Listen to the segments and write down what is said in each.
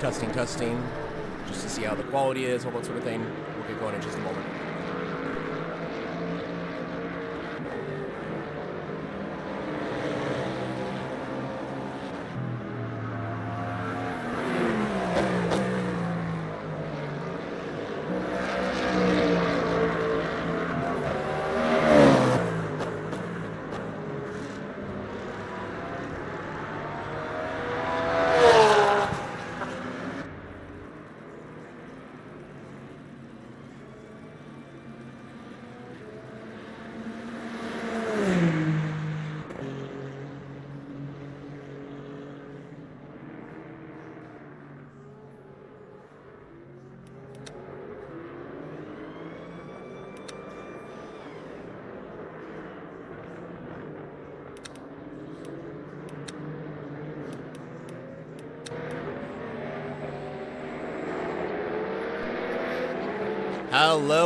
Testing, testing, just to see how the quality is, all that sort of thing. We'll get going in just a moment.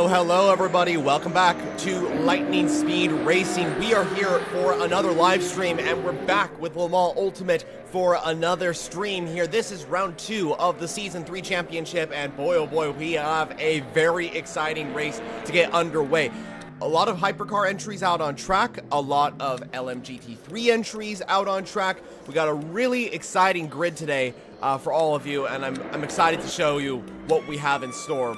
Hello everybody, welcome back to Lightning Speed Racing. We are here for another live stream, and we're back with Le Mans Ultimate for another stream here. This is round 2 of the Season 3 Championship, and boy oh boy, we have a very exciting race to get underway. A lot of hypercar entries out on track, a lot of LMGT3 entries out on track. We got a really exciting grid today for all of you, and I'm excited to show you what we have in store.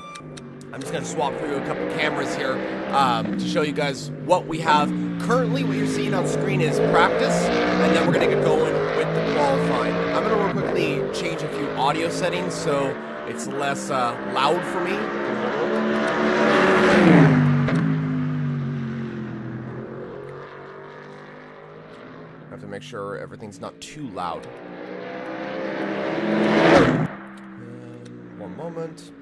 I'm just going to swap through a couple cameras here to show you guys what we have. Currently, what you're seeing on screen is practice, and then we're going to get going with the qualifying. I'm going to real quickly change a few audio settings so it's less loud for me. I have to make sure everything's not too loud. One moment.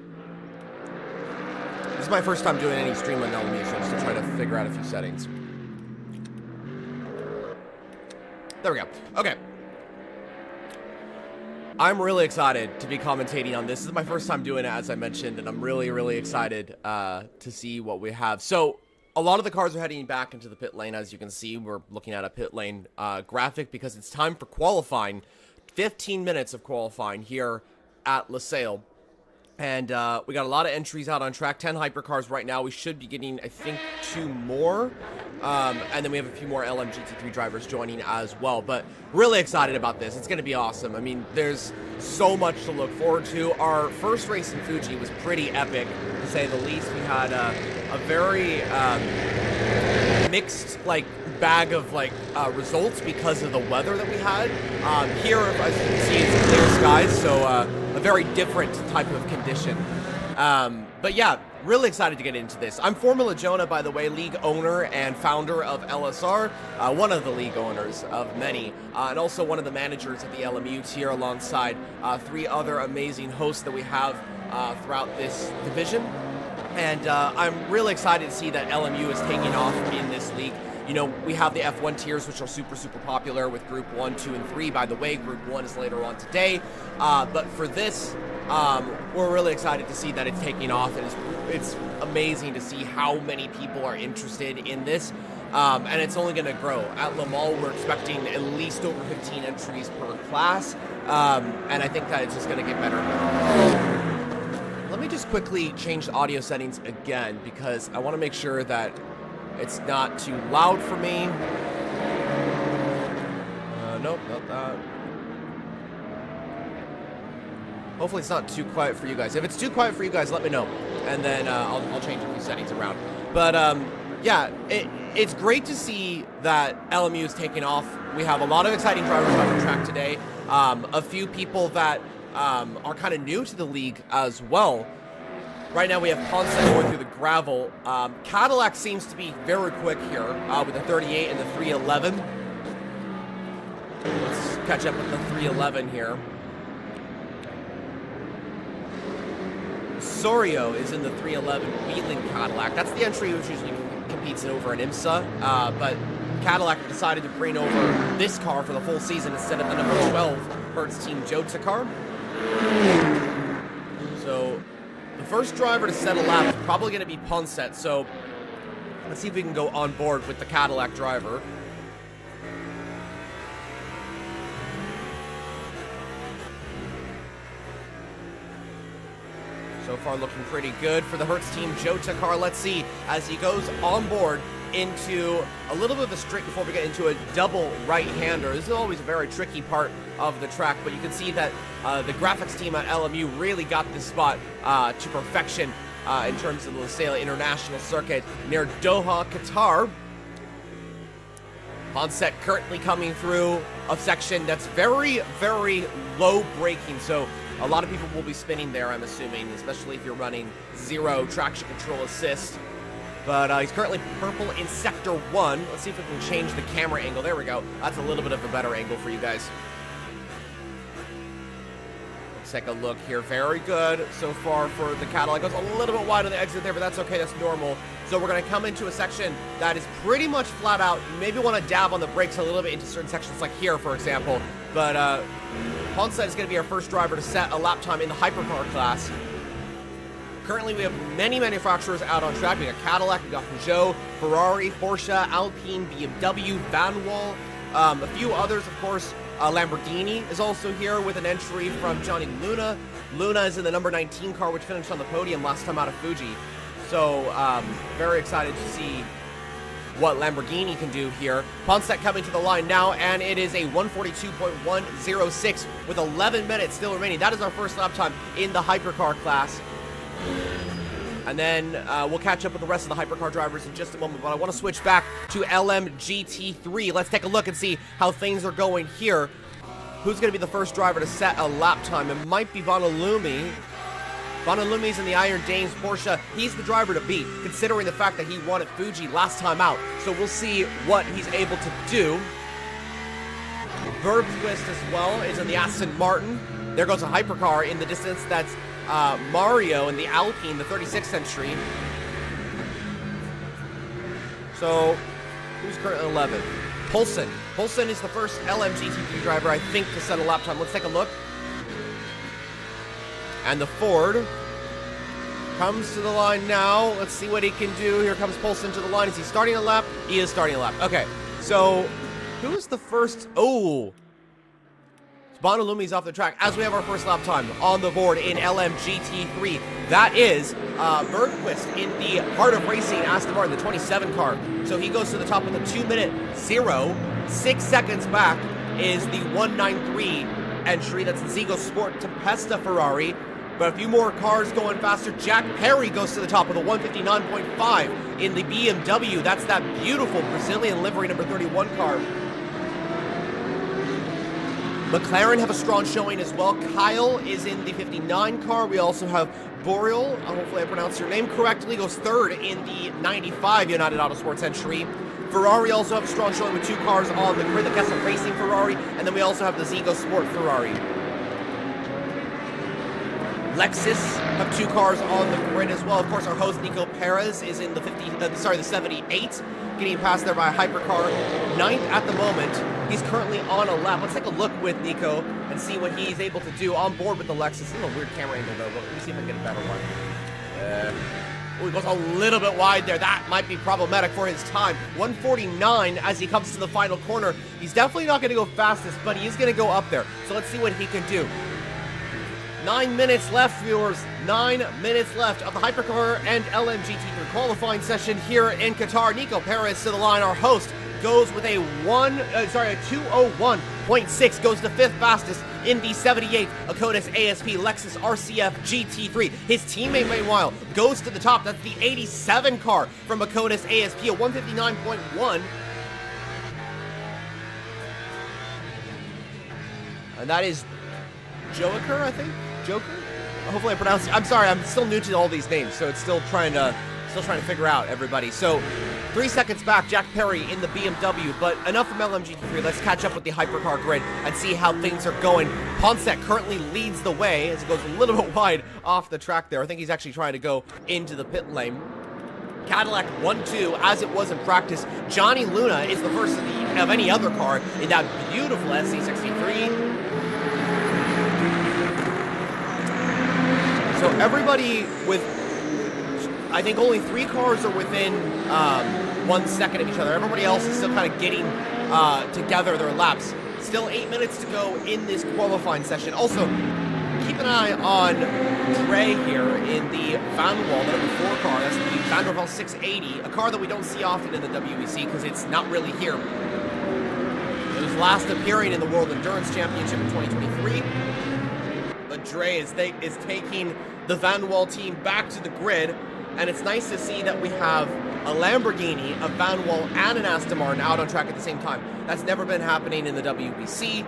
This is my first time doing any stream on LMU, so I'm still trying to figure out a few settings. There we go. Okay. I'm really excited to be commentating on this. This is my first time doing it, as I mentioned, and I'm really excited to see what we have. So, a lot of the cars are heading back into the pit lane, as you can see. We're looking at a pit lane graphic because it's time for qualifying. 15 minutes of qualifying here at LaSalle. And we got a lot of entries out on track, 10 hypercars right now. We should be getting, I think, 2 more. And then we have a few more LMGT3 drivers joining as well. But really excited about this. It's going to be awesome. I mean, there's so much to look forward to. Our first race in Fuji was pretty epic, to say the least. We had a very mixed, bag of results because of the weather that we had. Here, as you can see, it's clear skies, so a very different type of condition. But yeah, really excited to get into this. I'm Formula Jonah, by the way, league owner and founder of LSR, one of the league owners of many, and also one of the managers at the LMU tier, alongside 3 other amazing hosts that we have throughout this division. And I'm really excited to see that LMU is taking off in this league. You know, we have the F1 tiers, which are super popular with Group 1, 2, and 3. By the way, Group 1 is later on today. But for this, we're really excited to see that it's taking off. And it's amazing to see how many people are interested in this. And it's only going to grow. At Le Mans, we're expecting at least over 15 entries per class. And I think that it's just going to get better and better. Let me just quickly change the audio settings again, because I want to make sure that it's not too loud for me. Nope, not that. Hopefully it's not too quiet for you guys. If it's too quiet for you guys, let me know, and then I'll change a few settings around. But yeah, it's great to see that LMU is taking off. We have a lot of exciting drivers on the track today. A few people that are kind of new to the league as well. Right now we have Ponce going through the gravel. Cadillac seems to be very quick here with the 38 and the 311. Let's catch up with the 311 here. Sorio is in the 311 Wheeling Cadillac. That's the entry which usually competes over an IMSA, but Cadillac decided to bring over this car for the full season instead of the number 12 Hertz Team Jota car. So the first driver to set a lap is probably going to be Ponce, so let's see if we can go on board with the Cadillac driver. So far looking pretty good for the Hertz team. Jota car, let's see, as he goes on board into a little bit of a straight before we get into a double right-hander. This is always a very tricky part of the track, but you can see that the graphics team at LMU really got this spot to perfection in terms of the Lusail International Circuit near Doha, Qatar. Ponset currently coming through a section that's very, very low braking, so a lot of people will be spinning there, I'm assuming, especially if you're running 0 traction control assist. But he's currently purple in Sector 1. Let's see if we can change the camera angle. There we go. That's a little bit of a better angle for you guys. Let's take a look here. Very good so far for the Cadillac. Goes a little bit wide on the exit there, but that's okay. That's normal. So we're going to come into a section that is pretty much flat out. You maybe want to dab on the brakes a little bit into certain sections, like here, for example. But Ponset is going to be our first driver to set a lap time in the hypercar class. Currently, we have many manufacturers out on track. We got Cadillac, we got Peugeot, Ferrari, Porsche, Alpine, BMW, Van Wall, a few others, of course. Lamborghini is also here with an entry from Johnny Luna. Luna is in the number 19 car, which finished on the podium last time out of Fuji. So, very excited to see what Lamborghini can do here. Ponset coming to the line now, and it is a 142.106 with 11 minutes still remaining. That is our first lap time in the hypercar class. And then we'll catch up with the rest of the hypercar drivers in just a moment, but I want to switch back to LMGT3. Let's take a look and see how things are going here. Who's going to be the first driver to set a lap time? It might be Bonalumi. Bonalumi's in the Iron Dames Porsche. He's the driver to beat, considering the fact that he won at Fuji last time out. So we'll see what he's able to do. Bergquist as well is in the Aston Martin. There goes a hypercar in the distance. That's Mario in the Alpine, the 36th century. So, who's currently 11th? Poulsen. Poulsen is the first LMGT3 driver, I think, to set a lap time. Let's take a look. And the Ford comes to the line now. Let's see what he can do. Here comes Poulsen to the line. Is he starting a lap? He is starting a lap. Okay, so who is the first? Oh, Bonalumi's off the track as we have our first lap time on the board in LMGT3. That is Bergquist in the Heart of Racing Aston Martin, the 27 car. So he goes to the top with a 2:00.0. 6 seconds back is the 193 entry. That's the Zigo Sport Tempesta Ferrari. But a few more cars going faster. Jack Perry goes to the top with a 159.5 in the BMW. That's that beautiful Brazilian livery number 31 car. McLaren have a strong showing as well. Kyle is in the 59 car. We also have Boreal, hopefully I pronounced your name correctly, goes third in the 95 United Autosports entry. Ferrari also have a strong showing with 2 cars on the grid, the Kessel Racing Ferrari, and then we also have the Zigo Sport Ferrari. Lexus have 2 cars on the grid as well. Of course, our host Nico Perez is in the 78, getting passed there by a hypercar. 9th at the moment. He's currently on a lap. Let's take a look with Nico and see what he's able to do on board with the Lexus. This is a weird camera angle though, but let me see if I can get a better one. He goes a little bit wide there. That might be problematic for his time. 149 as he comes to the final corner. He's definitely not going to go fastest, but he is going to go up there. So let's see what he can do. 9 minutes left, viewers. 9 minutes left of the Hypercar and LMGT3 qualifying session here in Qatar. Nico Perez to the line. Our host goes with a 2:01.6. Goes to 5th fastest in the 78th Akonis ASP Lexus RCF GT3. His teammate, meanwhile, goes to the top. That's the 87 car from Akonis ASP, a 159.1. And that is Joker, I think? Joker? Hopefully I pronounced it. I'm sorry, I'm still new to all these names, so it's still trying to figure out everybody. So 3 seconds back, Jack Perry in the BMW, but enough from LMGT3. Let's catch up with the hypercar grid and see how things are going. Ponset currently leads the way as it goes a little bit wide off the track there. I think he's actually trying to go into the pit lane. Cadillac 1-2 as it was in practice. Johnny Luna is the first of any other car in that beautiful SC63. So everybody with, I think only 3 cars are within 1 second of each other. Everybody else is still kind of getting together their laps. Still 8 minutes to go in this qualifying session. Also, keep an eye on Dre here in the Van Wall, the number 4 car. That's the Van der Waals 680, a car that we don't see often in the WEC because it's not really here. It was last appearing in the World Endurance Championship in 2023. But Dre is taking the Van Wall team back to the grid, and it's nice to see that we have a Lamborghini, a Van Wall, and an Aston Martin out on track at the same time. That's never been happening in the WEC,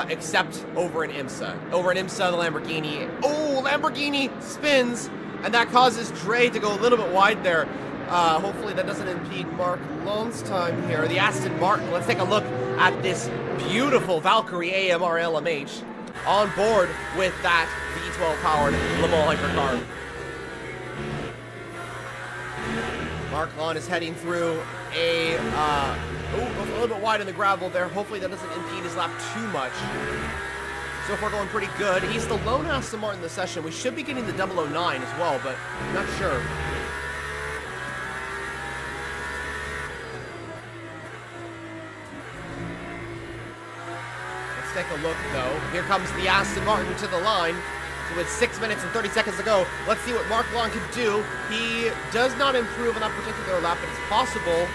except over in IMSA. Over in IMSA, the Lamborghini, Lamborghini spins, and that causes Dre to go a little bit wide there. Hopefully that doesn't impede Mark Lon's time here. The Aston Martin, let's take a look at this beautiful Valkyrie AMR LMH on board with that V12-powered Le Mans hypercar. Mark Lon is heading through a little bit wide in the gravel there. Hopefully that doesn't impede his lap too much. So far going pretty good. He's the lone Aston Martin in the session. We should be getting the 009 as well, but I'm not sure. Let's take a look though. Here comes the Aston Martin to the line. With 6 minutes and 30 seconds to go, let's see what Mark Long can do. He does not improve on that particular lap, but it's possible,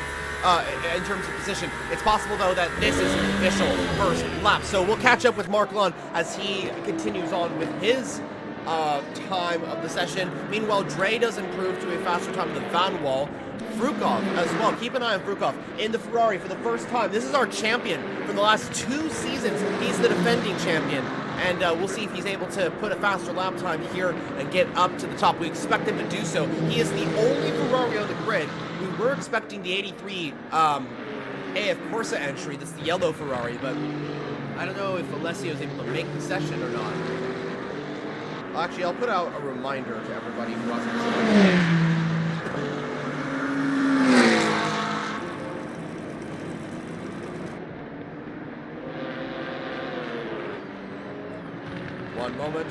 in terms of position, it's possible, though, that this is an official first lap. So we'll catch up with Mark Long as he continues on with his time of the session. Meanwhile, Dre does improve to a faster time than Van Wall. Frukov as well. Keep an eye on Frukov in the Ferrari for the first time. This is our champion for the last 2 seasons. He's the defending champion. And we'll see if he's able to put a faster lap time here and get up to the top. We expect him to do so. He is the only Ferrari on the grid. We were expecting the 83 AF Corsa entry. That's the yellow Ferrari, but I don't know if Alessio is able to make the session or not. Actually, I'll put out a reminder to everybody who wasn't sure. One moment.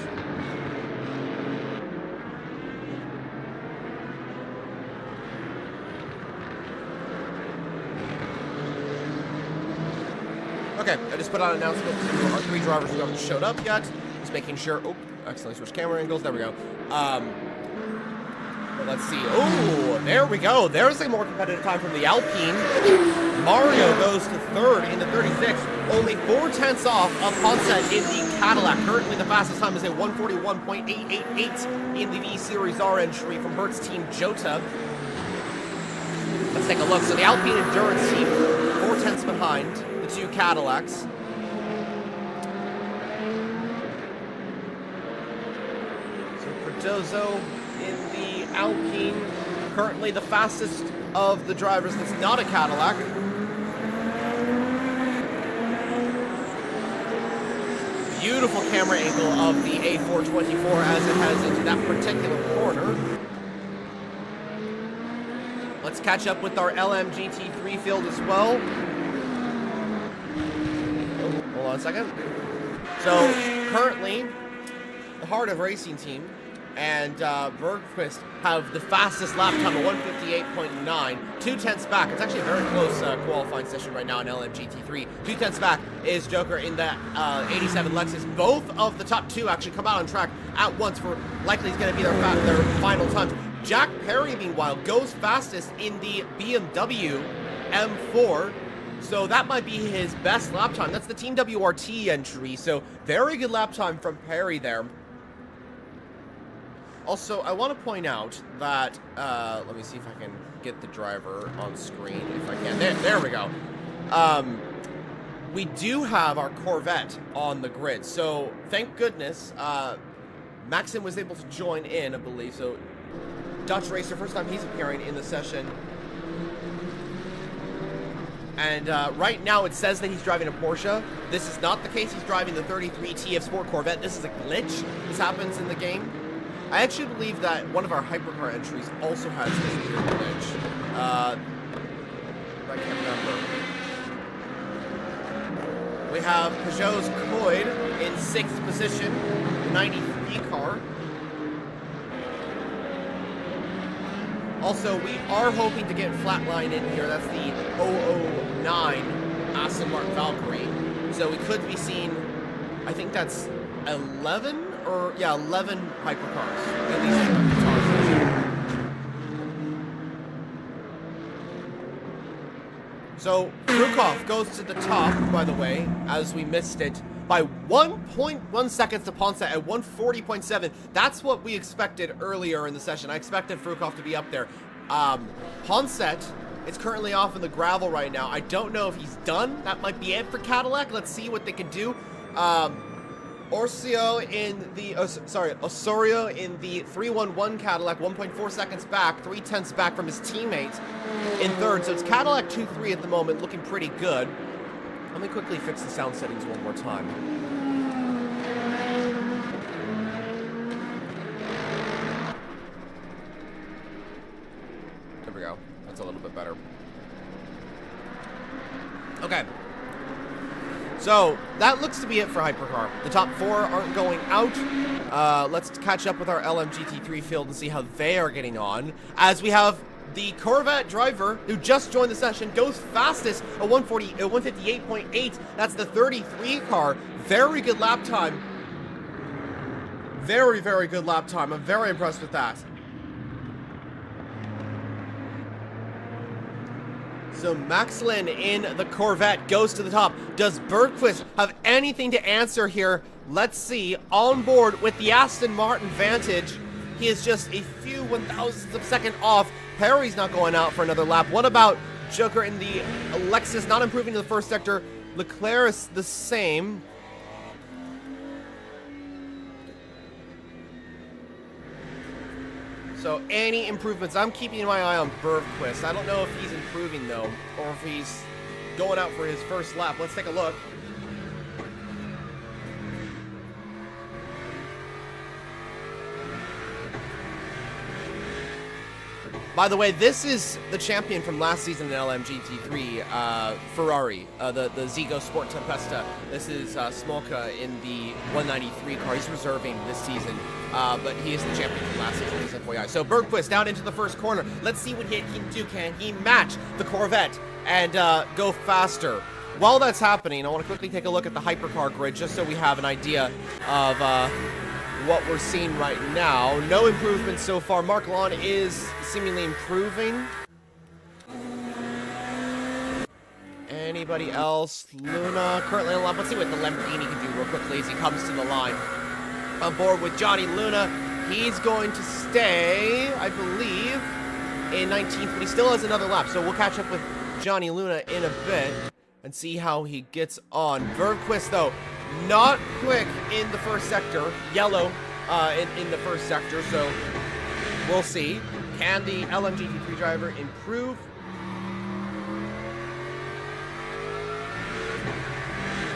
Okay, I just put out an announcement to our 3 drivers who haven't showed up yet. Just making sure. Oh, accidentally switched camera angles. There we go. Let's see. Oh, there we go. There's a more competitive time from the Alpine. Mario goes to 3rd in the 36. Only 4/10 off of Ponset in the Cadillac. Currently, the fastest time is a 141.888 in the V-Series R entry from Hertz Team Jota. Let's take a look. So the Alpine Endurance team, 4/10 behind the 2 Cadillacs. So Cardozo in the Alpine, currently the fastest of the drivers that's not a Cadillac. Beautiful camera angle of the A424 as it heads into that particular corner. Let's catch up with our LMGT3 field as well. Oh, hold on a second. So currently, the Heart of Racing team and Bergqvist have the fastest lap time of 158.9, 2/10 back. It's actually a very close qualifying session right now in LMGT3. 2/10 back is Joker in that 87 Lexus. Both of the top 2 actually come out on track at once for likely is going to be their final times. Jack Perry, meanwhile, goes fastest in the BMW M4. So that might be his best lap time. That's the Team WRT entry. So very good lap time from Perry there. Also, I want to point out that, let me see if I can get the driver on screen, if I can. There we go. We do have our Corvette on the grid, so thank goodness Maxim was able to join in, I believe. So Dutch racer, first time he's appearing in the session. And right now it says that he's driving a Porsche. This is not the case. He's driving the 33 TF Sport Corvette. This is a glitch. This happens in the game. I actually believe that one of our hypercar entries also has this weird glitch. I can't remember. We have Peugeot's Coid in 6th position, the 93 car. Also, we are hoping to get Flatline in here. That's the 009 Aston Martin Valkyrie. So we could be seeing, I think that's 11 or yeah, 11 hypercars, at least in the Qatar session. So Frukov goes to the top, by the way, as we missed it, by 1.1 seconds to Ponset at 140.7. That's what we expected earlier in the session. I expected Frukov to be up there. Ponset is currently off in the gravel right now. I don't know if he's done. That might be it for Cadillac. Let's see what they can do. Osorio in the 311 Cadillac, 1.4 seconds back, 0.3 back from his teammate in third. So it's Cadillac 2-3 at the moment, looking pretty good. Let me quickly fix the sound settings one more time. There we go. That's a little bit better. Okay. So, that looks to be it for Hypercar. The top 4 aren't going out. Let's catch up with our LMGT3 field and see how they are getting on. As we have the Corvette driver who just joined the session, goes fastest at 158.8. That's the 33 car. Very good lap time. Very, very good lap time. I'm very impressed with that. So Maxlin in the Corvette goes to the top. Does Bergquist have anything to answer here? Let's see. On board with the Aston Martin Vantage. He is just a few 1,000ths of a second off. Perry's not going out for another lap. What about Joker in the Lexus? Not improving in the first sector. Leclerc is the same. So any improvements? I'm keeping my eye on Bergquist. I don't know if he's improving though, or if he's going out for his first lap. Let's take a look. By the way, this is the champion from last season in LMGT3, Ferrari, the Zigo Sport Tempesta. This is Smolka in the 193 car. He's reserving this season, but he is the champion from last season. He's FYI. So Bergquist down into the first corner. Let's see what he can do. Can he match the Corvette and go faster? While that's happening, I want to quickly take a look at the hypercar grid just so we have an idea of what we're seeing right now. No improvements so far. Mark Lawn is seemingly improving. Anybody else? Luna currently on the lap. Let's see what the Lamborghini can do real quickly as he comes to the line. On board with Johnny Luna. He's going to stay, I believe, in 19th, but he still has another lap. So we'll catch up with Johnny Luna in a bit and see how he gets on. Bergquist, though, not quick in the first sector. Yellow in the first sector, so we'll see. Can the LMGT3 driver improve?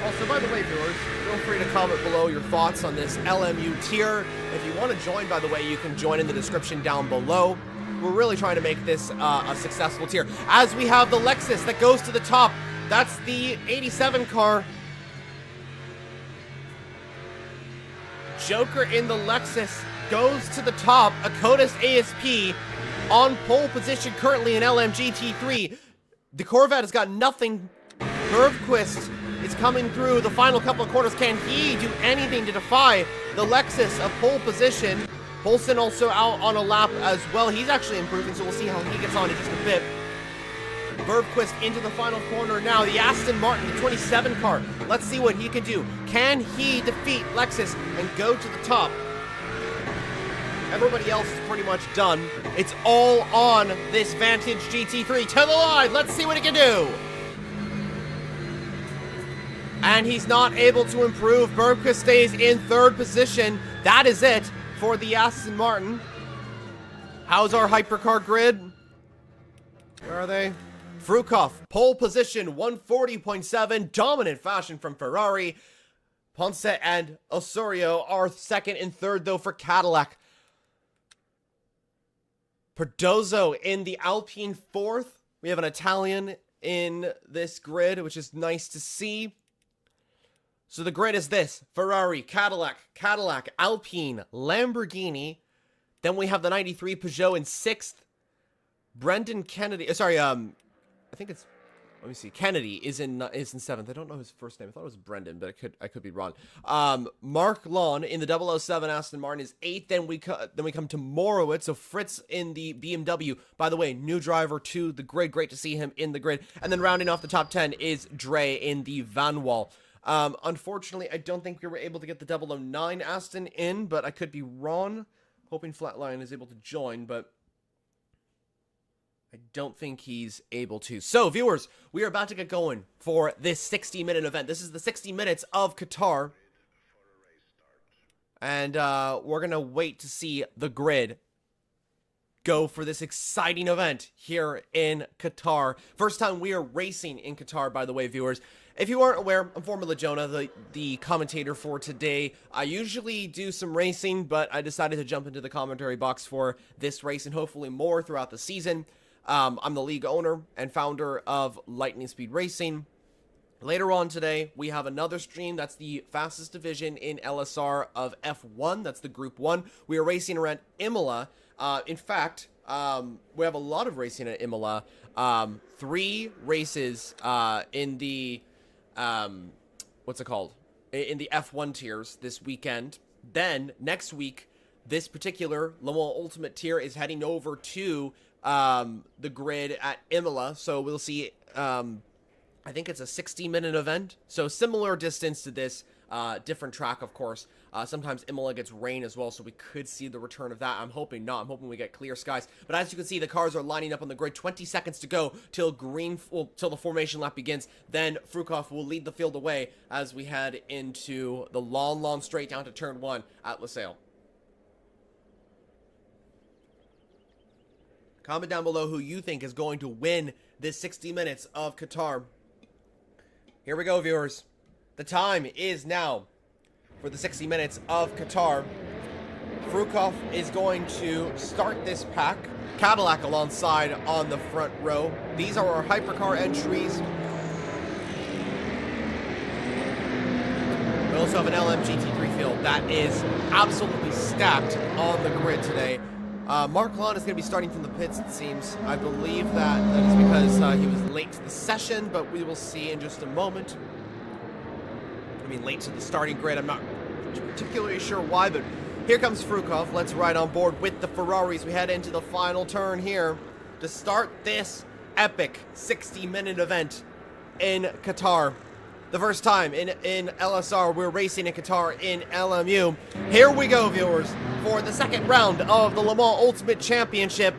Also, by the way, viewers, feel free to comment below your thoughts on this LMU tier. If you want to join, by the way, you can join in the description down below. We're really trying to make this a successful tier. As we have the Lexus that goes to the top. That's the 87 car. Joker in the Lexus goes to the top. Akotis ASP on pole position currently in LMGT3. The Corvette has got nothing. Bergquist is coming through the final couple of corners. Can he do anything to defy the Lexus of pole position? Polson also out on a lap as well. He's actually improving, so we'll see how he gets on in just a bit. Bergquist into the final corner now. The Aston Martin, the 27 car. Let's see what he can do. Can he defeat Lexus and go to the top? Everybody else is pretty much done. It's all on this Vantage GT3. To the line. Let's see what he can do. And he's not able to improve. Bergquist stays in third position. That is it for the Aston Martin. How's our hypercar grid? Where are they? Frukov, pole position, 140.7, dominant fashion from Ferrari. Ponce and Osorio are second and third, though, for Cadillac. Pedozzo in the Alpine fourth. We have an Italian in this grid, which is nice to see. So the grid is this: Ferrari, Cadillac, Alpine, Lamborghini. Then we have the 93 Peugeot in sixth. Brendan Kennedy, I think it's let me see. Kennedy is in 7th. I don't know his first name. I thought it was Brendan, but I could be wrong. Mark Lawn in the 007 Aston Martin is 8th. Then we come to Morowitz. So Fritz in the BMW. By the way, new driver to the grid. Great to see him in the grid. And then rounding off the top 10 is Dre in the Van Wall. Unfortunately, I don't think we were able to get the 009 Aston in, but I could be wrong. Hoping Flatline is able to join, but I don't think he's able to. So, viewers, we are about to get going for this 60-minute event. This is the 60 minutes of Qatar. And we're going to wait to see the grid go for this exciting event here in Qatar. First time we are racing in Qatar, by the way, viewers. If you aren't aware, I'm Formula Jonah, the commentator for today. I usually do some racing, but I decided to jump into the commentary box for this race and hopefully more throughout the season. I'm the league owner and founder of Lightning Speed Racing. Later on today, we have another stream. That's the fastest division in LSR of F1. That's the Group 1. We are racing around Imola. In fact, we have a lot of racing at Imola. 3 races in the, what's it called? In the F1 tiers this weekend. Then, next week, this particular Le Mans Ultimate tier is heading over to the grid at Imola. So we'll see, I think it's a 60-minute event. So similar distance to this, different track, of course. Sometimes Imola gets rain as well, so we could see the return of that. I'm hoping not. I'm hoping we get clear skies. But as you can see, the cars are lining up on the grid. 20 seconds to go till till the formation lap begins. Then Frukov will lead the field away as we head into the long, long straight down to turn 1 at Losail. Comment down below who you think is going to win this 60 minutes of Qatar. Here we go, viewers. The time is now for the 60 minutes of Qatar. Frukov is going to start this pack. Cadillac alongside on the front row. These are our hypercar entries. We also have an LMGT3 field that is absolutely stacked on the grid today. Mark Lawn is going to be starting from the pits, it seems. I believe that is because he was late to the session, but we will see in just a moment. I mean, late to the starting grid. I'm not particularly sure why, but here comes Frukov. Let's ride on board with the Ferraris. We head into the final turn here to start this epic 60-minute event in Qatar. The first time in LSR, we're racing in Qatar in LMU. Here we go, viewers, for the second round of the Le Mans Ultimate Championship.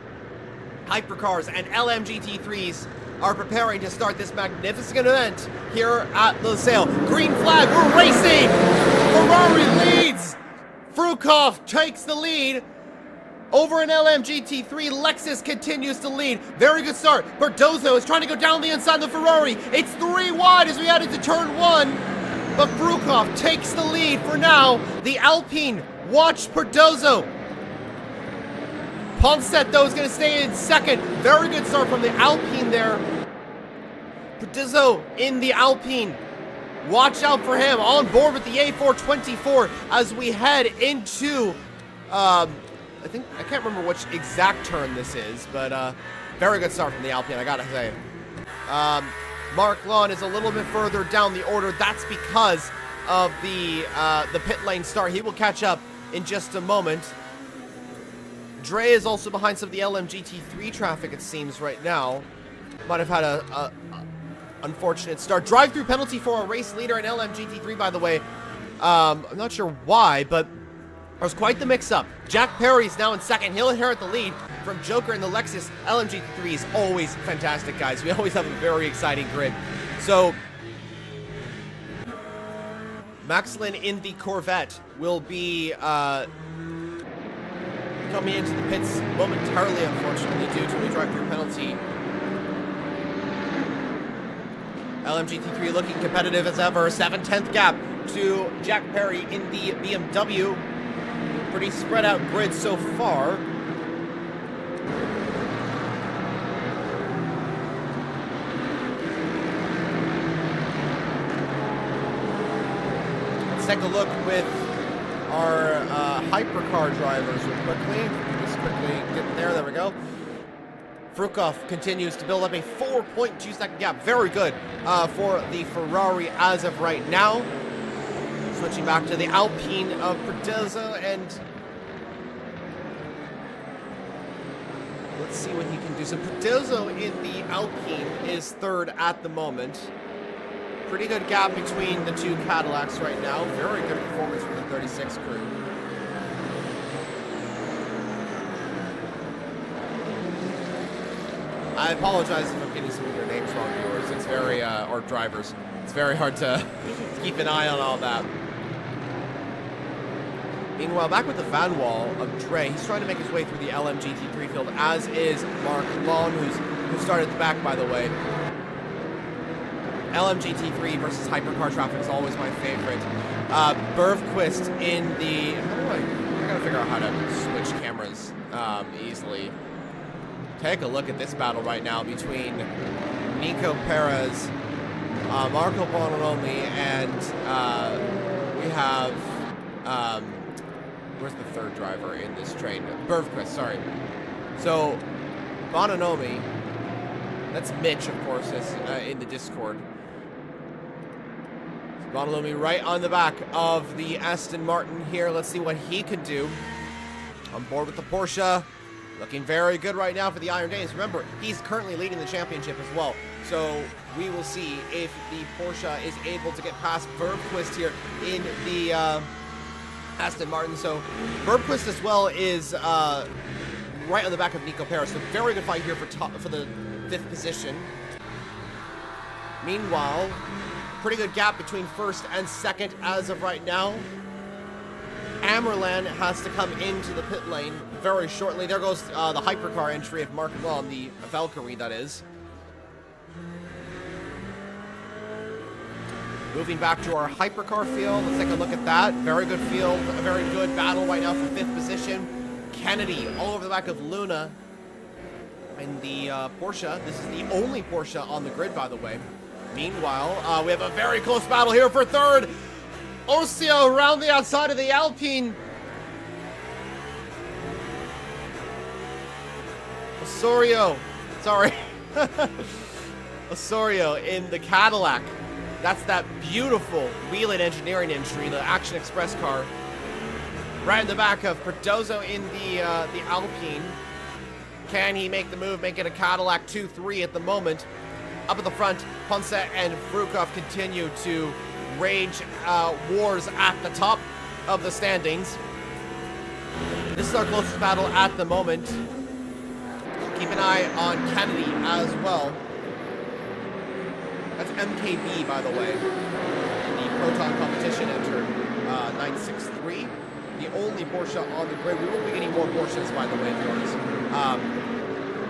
Hypercars and LMGT3s are preparing to start this magnificent event here at Losail. Green flag, we're racing! Ferrari leads! Frukov takes the lead. Over an LMGT3, Lexus continues to lead. Very good start. Perdozo is trying to go down the inside of the Ferrari. It's 3 wide as we head into turn 1. But Frukov takes the lead for now. The Alpine, watch Perdozo. Ponset, though, is going to stay in second. Very good start from the Alpine there. Perdozo in the Alpine. Watch out for him. On board with the A424 as we head into... I can't remember which exact turn this is, but very good start from the Alpine, I gotta say. Mark Lawn is a little bit further down the order. That's because of the pit lane start. He will catch up in just a moment. Dre is also behind some of the LMGT3 traffic, it seems, right now. Might have had a unfortunate start. Drive-through penalty for a race leader in LMGT3, by the way. I'm not sure why, but there was quite the mix-up. Jack Perry's now in second. He'll inherit the lead from Joker and the Lexus. LMGT3 is always fantastic, guys. We always have a very exciting grid. So, Maxlin in the Corvette will be coming into the pits momentarily, unfortunately, due to a drive-through penalty. LMGT3 looking competitive as ever. 7/10 gap to Jack Perry in the BMW. Pretty spread out grid so far. Let's take a look with our hypercar drivers real quickly. Just quickly get there. There we go. Frukov continues to build up a 4.2 second gap. Very good for the Ferrari as of right now. Switching back to the Alpine of Cardozo, and let's see what he can do. So Cardozo in the Alpine is third at the moment. Pretty good gap between the two Cadillacs right now. Very good performance from the 36 crew. I apologize if I'm getting some of your names wrong, viewers. It's very, or drivers. It's very hard to keep an eye on all that. Meanwhile, back with the van wall of Dre, he's trying to make his way through the LMGT3 field, as is Mark Long, who started at the back, by the way. LMGT3 versus hypercar traffic is always my favorite. Bergqvist in the... I gotta figure out how to switch cameras easily. Take a look at this battle right now between Nico Perez, Marco Bonomi, and we have... where's the third driver in this train? Bergqvist, sorry. So, Bonomi, that's Mitch, of course, is in the Discord. Bonomi right on the back of the Aston Martin here. Let's see what he can do. On board with the Porsche. Looking very good right now for the Iron Danes. Remember, he's currently leading the championship as well. So we will see if the Porsche is able to get past Bergqvist here in the Aston Martin. So Bergqvist as well is right on the back of Nico Perez. So very good fight here for the 5th position. Meanwhile, pretty good gap between 1st and 2nd as of right now. Amerland has to come into the pit lane very shortly. There goes the hypercar entry of Mark Long, the Valkyrie, that is. Moving back to our hypercar field, let's take a look at that. Very good field, a very good battle right now for 5th position. Kennedy all over the back of Luna in the Porsche. This is the only Porsche on the grid, by the way. Meanwhile, we have a very close battle here for 3rd. Osio around the outside of the Alpine. Osorio, sorry. Osorio in the Cadillac. That's that beautiful Wheeling Engineering entry, the Action Express car. Right in the back of Cardozo in the Alpine. Can he make the move, make it a Cadillac 2-3 at the moment? Up at the front, Ponce and Frukov continue to rage wars at the top of the standings. This is our closest battle at the moment. Keep an eye on Kennedy as well. That's MKB, by the way. The Proton competition entered 963. The only Porsche on the grid. We will be getting more Porsches, by the way, viewers.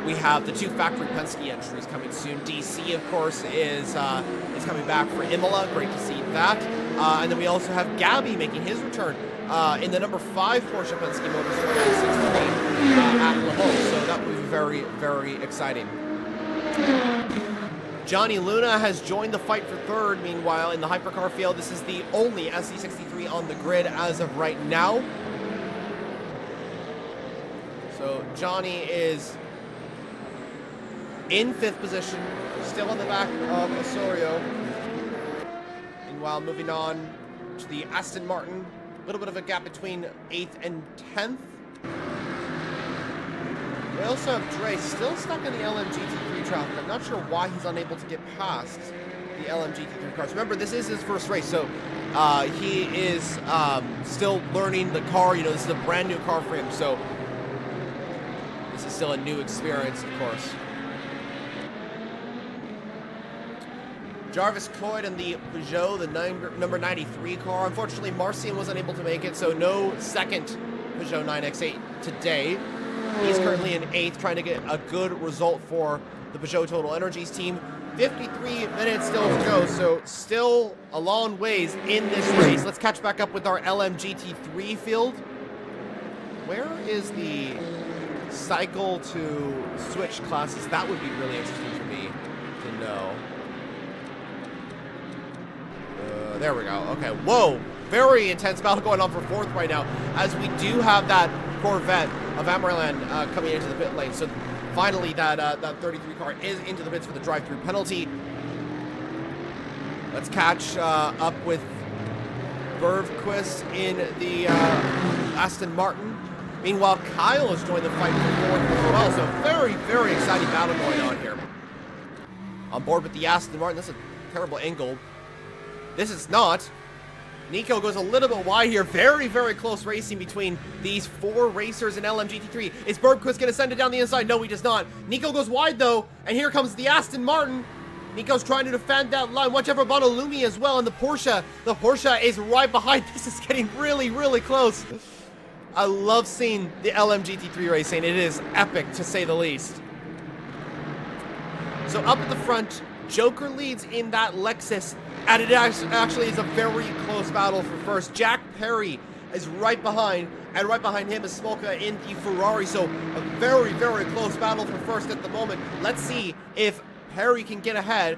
We have the 2 factory Penske entries coming soon. DC, of course, is coming back for Imola. Great to see that. And then we also have Gabby making his return in the number 5 Porsche Penske Motorsport 963 at Le Mans. So that will be very, very exciting. Johnny Luna has joined the fight for 3rd. Meanwhile, in the hypercar field, this is the only SC63 on the grid as of right now. So Johnny is in 5th position, still on the back of Osorio. Meanwhile, moving on to the Aston Martin. A little bit of a gap between 8th and 10th. We also have Dre still stuck in the LMGT3 traffic. I'm not sure why he's unable to get past the LMGT3 cars. Remember, this is his first race, so he is still learning the car. You know, this is a brand new car for him, so this is still a new experience, of course. Jarvis Cloyd in the Peugeot, the number 93 car. Unfortunately, Marcian was unable to make it, so no 2nd Peugeot 9X8 today. He's currently in 8th, trying to get a good result for the Peugeot Total Energies team. 53 minutes still to go, so still a long ways in this race. Let's catch back up with our LMGT3 field. Where is the cycle to switch classes? That would be really interesting for me to know. There we go. Okay, whoa. Very intense battle going on for 4th right now, as we do have that Corvette of Amerland coming into the pit lane. So finally, that 33 car is into the pits for the drive-through penalty. Let's catch up with Bergquist in the Aston Martin. Meanwhile, Kyle has joined the fight for fourth as well, so very, very exciting battle going on here. On board with the Aston Martin. That's a terrible angle. This is not. Nico goes a little bit wide here. Very, very close racing between these four racers in LMGT3. Is Bergquist going to send it down the inside? No, he does not. Nico goes wide, though, and here comes the Aston Martin. Nico's trying to defend that line. Watch out for Bonalumi as well, and the Porsche. The Porsche is right behind. This is getting really, really close. I love seeing the LMGT3 racing. It is epic, to say the least. So up at the front, Joker leads in that Lexus, and it actually is a very close battle for first. Jack Perry is right behind, and right behind him is Smolka in the Ferrari, so a very, very close battle for first at the moment. Let's see if Perry can get ahead.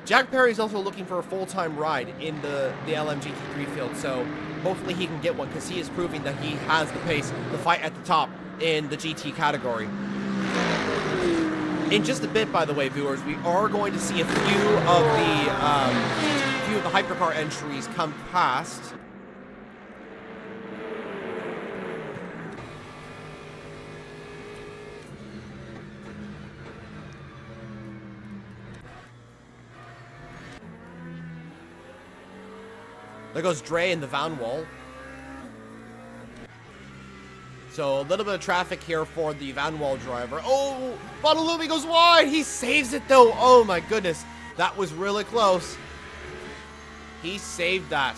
Jack Perry is also looking for a full-time ride in the LMGT3 field, so hopefully he can get one, because he is proving that he has the pace to fight at the top in the GT category. In just a bit, by the way, viewers, we are going to see a few of the hypercar entries come past. There goes Dre in the Van Wall. So a little bit of traffic here for the Van Wall driver. Oh, Bonalumi goes wide. He saves it though. Oh my goodness. That was really close. He saved that.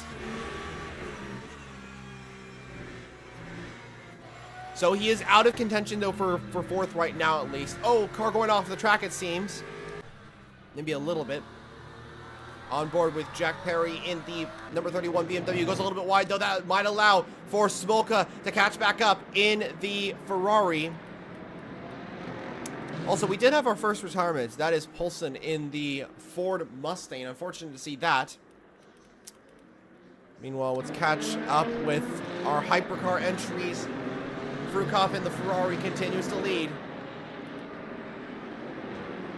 So he is out of contention though for fourth right now at least. Oh, car going off the track it seems. Maybe a little bit. On board with Jack Perry in the number 31 BMW. Goes a little bit wide, though. That might allow for Smolka to catch back up in the Ferrari. Also, we did have our first retirement. That is Poulsen in the Ford Mustang. Unfortunate to see that. Meanwhile, let's catch up with our hypercar entries. Frukov in the Ferrari continues to lead.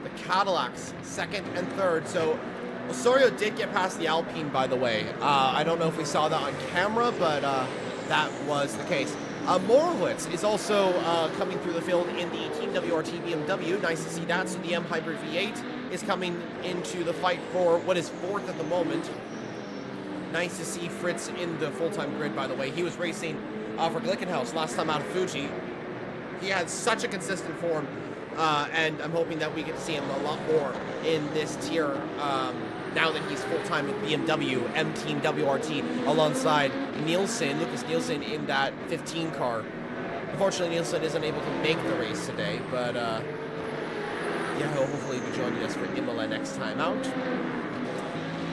The Cadillacs, second and third. So Osorio did get past the Alpine, by the way. I don't know if we saw that on camera, but that was the case. Morowitz is also coming through the field in the Team WRT BMW. Nice to see that. So the M Hybrid V8 is coming into the fight for what is fourth at the moment. Nice to see Fritz in the full-time grid, by the way. He was racing for Glickenhaus last time out of Fuji. He had such a consistent form, and I'm hoping that we get to see him a lot more in this tier now that he's full-time with BMW, M-Team WRT, alongside Nielsen, Lucas Nielsen in that 15 car. Unfortunately, Nielsen isn't able to make the race today, but yeah, he'll hopefully be joining us for Imola next time out.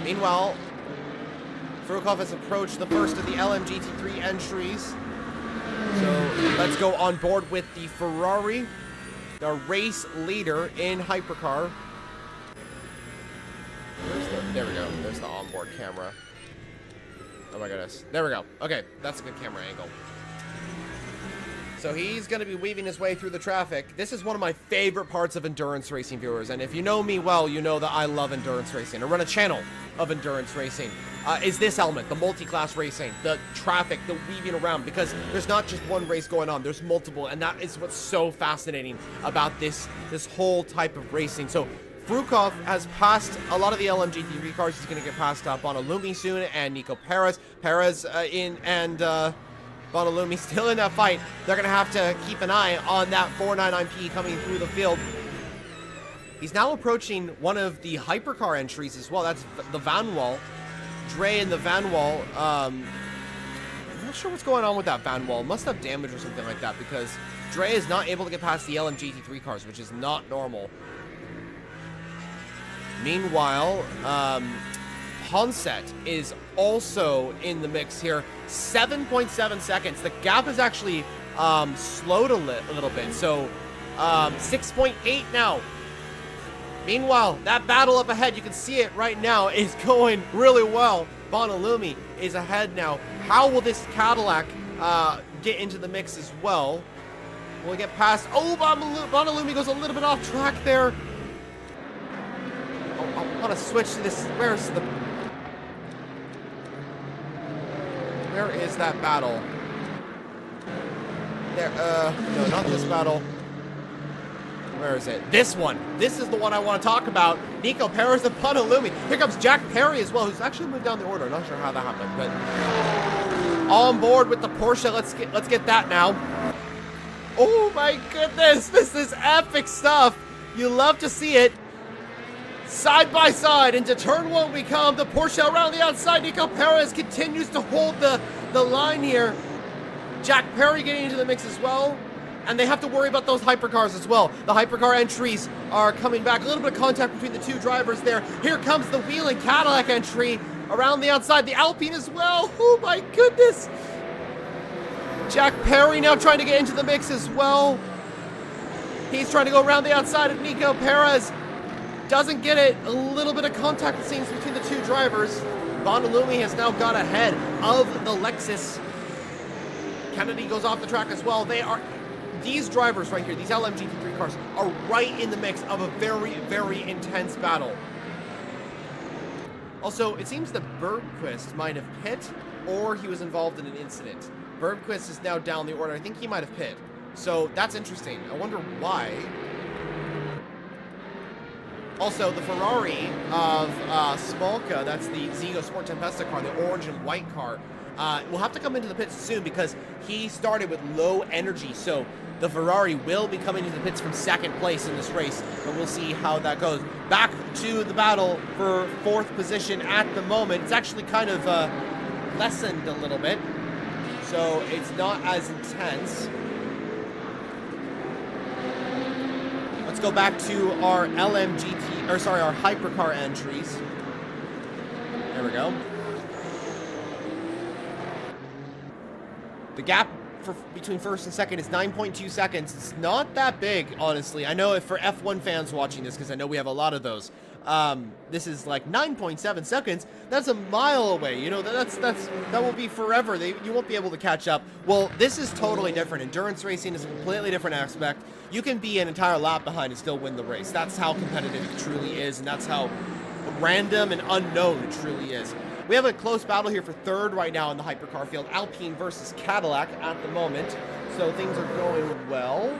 Meanwhile, Frukov has approached the first of the LMGT3 entries. So let's go on board with the Ferrari, the race leader in hypercar. There we go. There's the onboard camera. Oh my goodness. There we go. Okay, that's a good camera angle. So he's going to be weaving his way through the traffic. This is one of my favorite parts of endurance racing, viewers. And if you know me well, you know that I love endurance racing. I run a channel of endurance racing. Is this element, the multi-class racing, the traffic, the weaving around, because there's not just one race going on, there's multiple, and that is what's so fascinating about this whole type of racing. So Frukov has passed a lot of the LMGT3 cars. He's going to get past Bonalumi soon, and Nico Perez. Bonalumi still in that fight. They're going to have to keep an eye on that 499P coming through the field. He's now approaching one of the hypercar entries as well. That's the Van Wall. Dre in the Van Wall. I'm not sure what's going on with that Van Wall. Must have damage or something like that, because Dre is not able to get past the LMGT3 cars, which is not normal. Meanwhile, Ponset is also in the mix here. 7.7 seconds. The gap is actually slowed a little bit. So 6.8 now. Meanwhile, that battle up ahead, you can see it right now, is going really well. Bonalumi is ahead now. How will this Cadillac get into the mix as well? Will we get past? Oh, Bonalumi goes a little bit off track there. Oh, I want to switch to this. Where is that battle? There, no, not this battle. Where is it? This one. This is the one I want to talk about. Nico Perez and Bonalumi. Here comes Jack Perry as well, who's actually moved down the order. I'm not sure how that happened, but on board with the Porsche. Let's get that now. Oh my goodness, this is epic stuff. You love to see it. Side by side into turn one we come. The Porsche around the outside. Nico Perez continues to hold the line here. Jack Perry getting into the mix as well. And they have to worry about those hypercars as well. The hypercar entries are coming back. A little bit of contact between the two drivers there. Here comes the wheeling Cadillac entry around the outside. The Alpine as well. Oh my goodness. Jack Perry now trying to get into the mix as well. He's trying to go around the outside of Nico Perez. Doesn't get it. A little bit of contact, it seems, between the two drivers. Bonalumi has now got ahead of the Lexus. Kennedy goes off the track as well. These drivers right here, these LMGT3 cars, are right in the mix of a very, very intense battle. Also, it seems that Bergquist might have pit, or he was involved in an incident. Bergquist is now down the order. I think he might have pit. So that's interesting. I wonder why. Also, the Ferrari of Smolka, that's the Zigo Sport Tempesta car, the orange and white car, will have to come into the pits soon because he started with low energy. So the Ferrari will be coming into the pits from second place in this race, and we'll see how that goes. Back to the battle for fourth position at the moment. It's actually kind of lessened a little bit, so it's not as intense. Let's go back to our our hypercar entries. There we go. The gap between first and second is 9.2 seconds. It's not that big, honestly. I know if for F1 fans watching this, because I know we have a lot of those, this is like 9.7 seconds. That's a mile away. You know, that will be forever. You won't be able to catch up. Well, this is totally different. Endurance racing is a completely different aspect. You can be an entire lap behind and still win the race. That's how competitive it truly is, and that's how random and unknown it truly is. We have a close battle here for third right now in the hypercar field. Alpine versus Cadillac at the moment. So things are going well.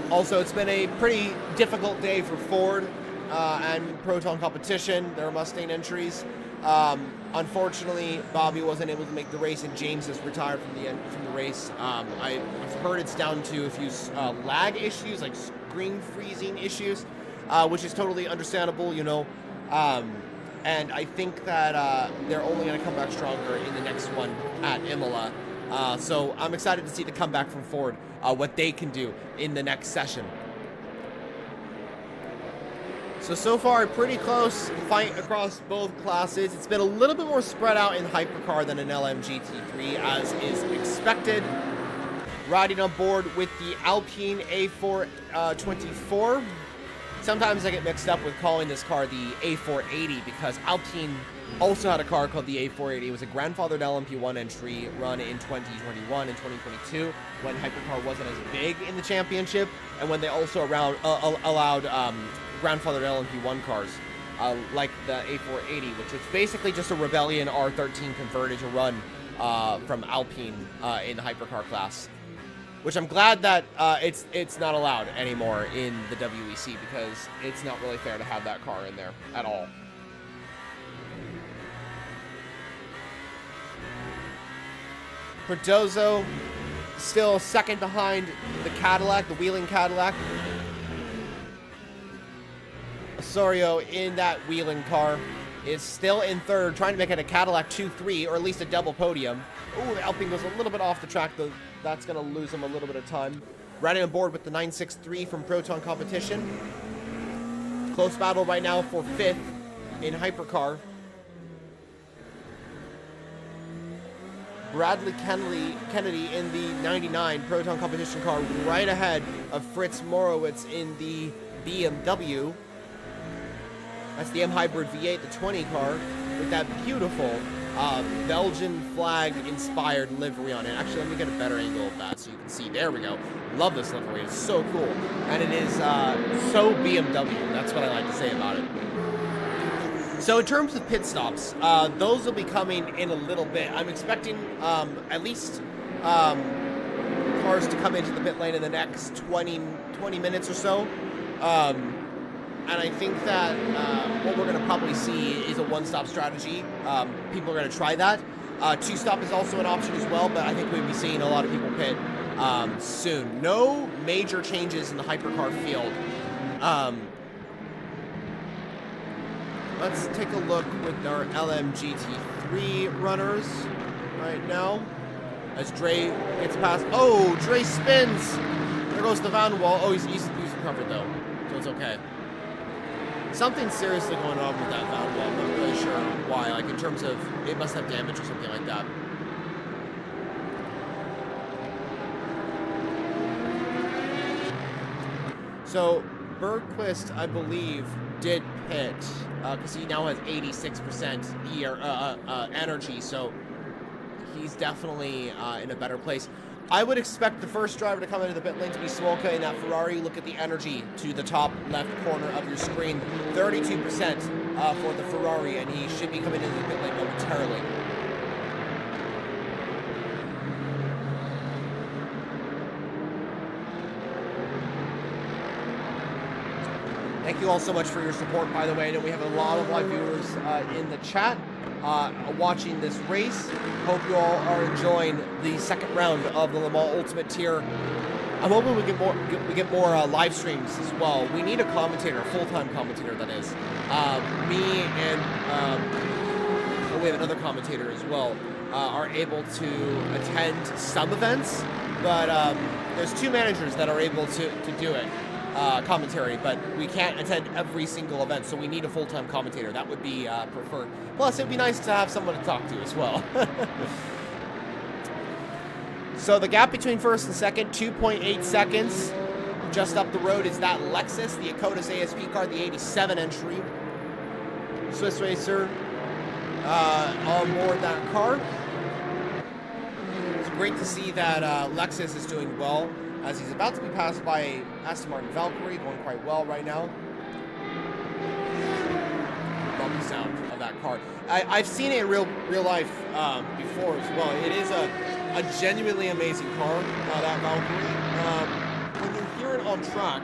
Also, it's been a pretty difficult day for Ford and Proton competition, their Mustang entries. Unfortunately, Bobby wasn't able to make the race, and James has retired from the race. I've heard it's down to a few lag issues, like screen freezing issues, which is totally understandable, you know. And I think that they're only going to come back stronger in the next one at Imola. So I'm excited to see the comeback from Ford, what they can do in the next session. So far, a pretty close fight across both classes. It's been a little bit more spread out in Hypercar than in LMGT3, as is expected. Riding on board with the Alpine A424. Sometimes I get mixed up with calling this car the A480 because Alpine also had a car called the A480. It was a grandfathered LMP1 entry run in 2021 and 2022 when Hypercar wasn't as big in the championship, and when they also allowed grandfathered LMP1 cars like the A480, which was basically just a Rebellion R13 converted to run from Alpine in the Hypercar class. Which I'm glad that it's not allowed anymore in the WEC, because it's not really fair to have that car in there at all. Cardozo still second behind the Cadillac, the wheeling Cadillac. Osorio in that wheeling car is still in third, trying to make it a Cadillac 2-3, or at least a double podium. Ooh, the Alpine goes a little bit off the track, though. That's going to lose him a little bit of time. Riding on board with the 963 from Proton Competition. Close battle right now for fifth in Hypercar. Bradley Kennedy in the 99 Proton competition car, right ahead of Fritz Morowitz in the BMW. That's the M Hybrid V8, the 20 car, with that beautiful Belgian flag-inspired livery on it. Actually, let me get a better angle of that so you can see. There we go. Love this livery. It's so cool. And it is so BMW. That's what I like to say about it. So in terms of pit stops, those will be coming in a little bit. I'm expecting at least cars to come into the pit lane in the next 20 minutes or so. And I think that what we're going to probably see is a one-stop strategy. People are going to try that. Two-stop is also an option as well, but I think we'll be seeing a lot of people pit soon. No major changes in the hypercar field. Let's take a look with our LMGT3 runners right now. As Dre gets past. Oh, Dre spins. There goes the Van Wall. Oh, he's covered though, so it's okay. Something seriously going on with that Van Wall. I'm not really sure why. Like in terms of it must have damage or something like that. So Bergquist, I believe, did pit because he now has 86% energy, so he's definitely in a better place. I would expect the first driver to come into the pit lane to be Smolka in that Ferrari. Look at the energy to the top left corner of your screen. 32% for the Ferrari, and he should be coming into the pit lane momentarily. Thank you all so much for your support, by the way. I know we have a lot of live viewers in the chat watching this race. Hope you all are enjoying the second round of the Le Mans Ultimate Tier. I'm hoping we get more live streams as well. We need a commentator, a full-time commentator, that is. Me and we have another commentator as well, are able to attend some events, but there's two managers that are able to do it. Commentary, but we can't attend every single event, so we need a full-time commentator. That would be preferred. Plus, it'd be nice to have someone to talk to as well. So the gap between first and second, 2.8 seconds. Just up the road is that Lexus, the Akota's ASP car, the 87 entry. Swiss Racer on board that car. It's great to see that Lexus is doing well, as he's about to be passed by Aston Martin Valkyrie, going quite well right now. Love the sound of that car. I've seen it in real life before as well. It is a genuinely amazing car, that Valkyrie. When you hear it on track,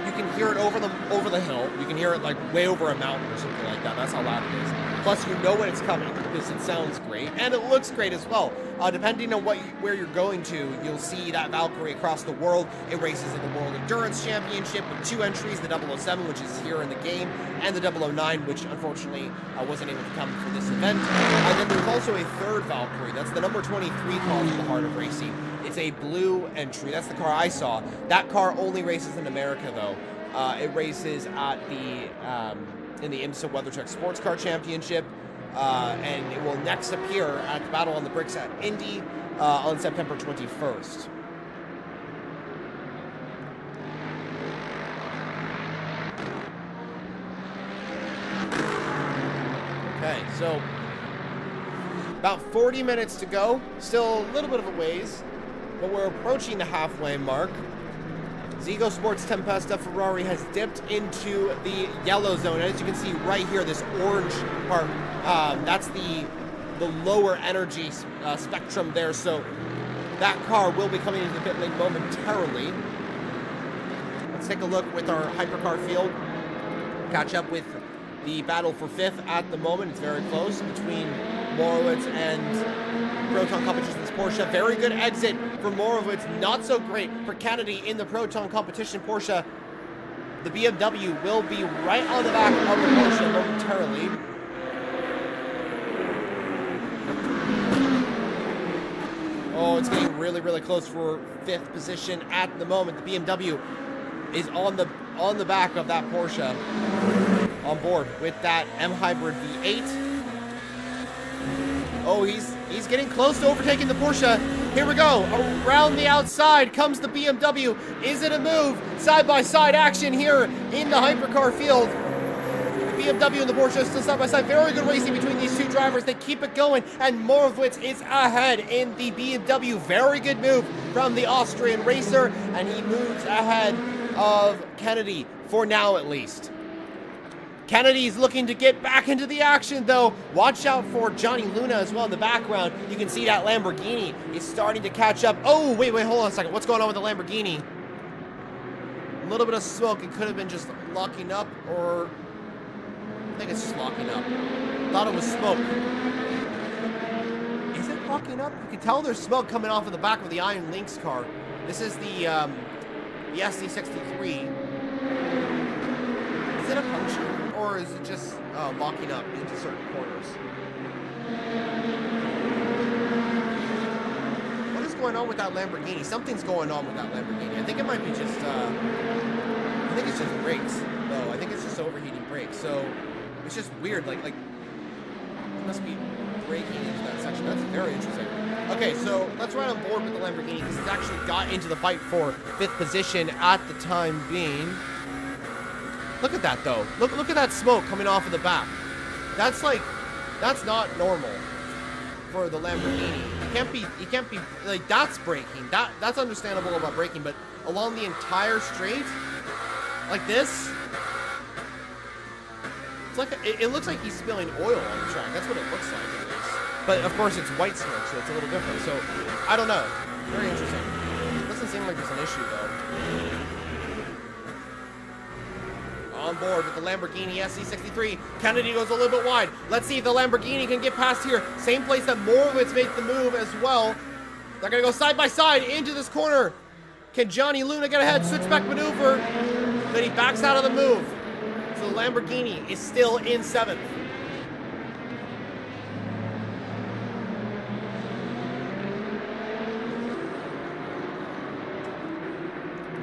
you can hear it over the hill. You can hear it like way over a mountain or something like that. That's how loud it is. Plus, you know when it's coming because it sounds great and it looks great as well. Depending on where you're going to, you'll see that Valkyrie across the world. It races in the World Endurance Championship with two entries, the 007, which is here in the game, and the 009, which unfortunately wasn't able to come for this event. And then there's also a third Valkyrie. That's the number 23 car in the heart of racing. It's a blue entry. That's the car I saw. That car only races in America, though. It races at the in the IMSA WeatherTech Sports Car Championship, and it will next appear at the Battle on the Bricks at Indy on September 21st. Okay, so about 40 minutes to go. Still a little bit of a ways, but we're approaching the halfway mark. Zigo Sports Tempesta Ferrari has dipped into the yellow zone. As you can see right here, this orange part, that's the lower energy spectrum there. So that car will be coming into the pit lane momentarily. Let's take a look with our hypercar field. Catch up with the battle for fifth at the moment. It's very close between Morowitz and Proton Competition's Porsche. Very good exit for Morowitz. Not so great for Kennedy in the Proton Competition Porsche. The BMW will be right on the back of the Porsche momentarily. Oh, it's getting really, really close for fifth position at the moment. The BMW is on the back of that Porsche, on board with that M Hybrid V8. Oh, he's getting close to overtaking the Porsche. Here we go. Around the outside comes the BMW. Is it a move? Side-by-side action here in the hypercar field. The BMW and the Porsche still side-by-side. Very good racing between these two drivers. They keep it going, and Morawitz is ahead in the BMW. Very good move from the Austrian racer, and he moves ahead of Kennedy, for now at least. Kennedy's looking to get back into the action, though. Watch out for Johnny Luna as well in the background. You can see that Lamborghini is starting to catch up. Oh, wait, hold on a second. What's going on with the Lamborghini? A little bit of smoke. It could have been just locking up, or I think it's just locking up. Thought it was smoke. Is it locking up? You can tell there's smoke coming off of the back of the Iron Lynx car. This is the ST63. Is it a puncture? Or is it just locking up into certain corners? What is going on with that Lamborghini? Something's going on with that Lamborghini. I think it might be just, I think it's just brakes. No, I think it's just overheating brakes. So it's just weird. Like it must be braking into that section. That's very interesting. Okay, so let's ride on board with the Lamborghini because it's actually got into the fight for 5th position at the time being. Look at that, though. Look at that smoke coming off of the back. That's not normal for the Lamborghini. You can't be like, that's braking. That's understandable about braking, but along the entire straight, like this, it's like it looks like he's spilling oil on the track. That's what it looks like, at least. But of course, it's white smoke, so it's a little different. So I don't know. Very interesting. It doesn't seem like there's an issue though. On board with the Lamborghini SC63. Kennedy goes a little bit wide. Let's see if the Lamborghini can get past here. Same place that Morawitz made the move as well. They're going to go side by side into this corner. Can Johnny Luna get ahead? Switchback maneuver. But he backs out of the move. So the Lamborghini is still in 7th.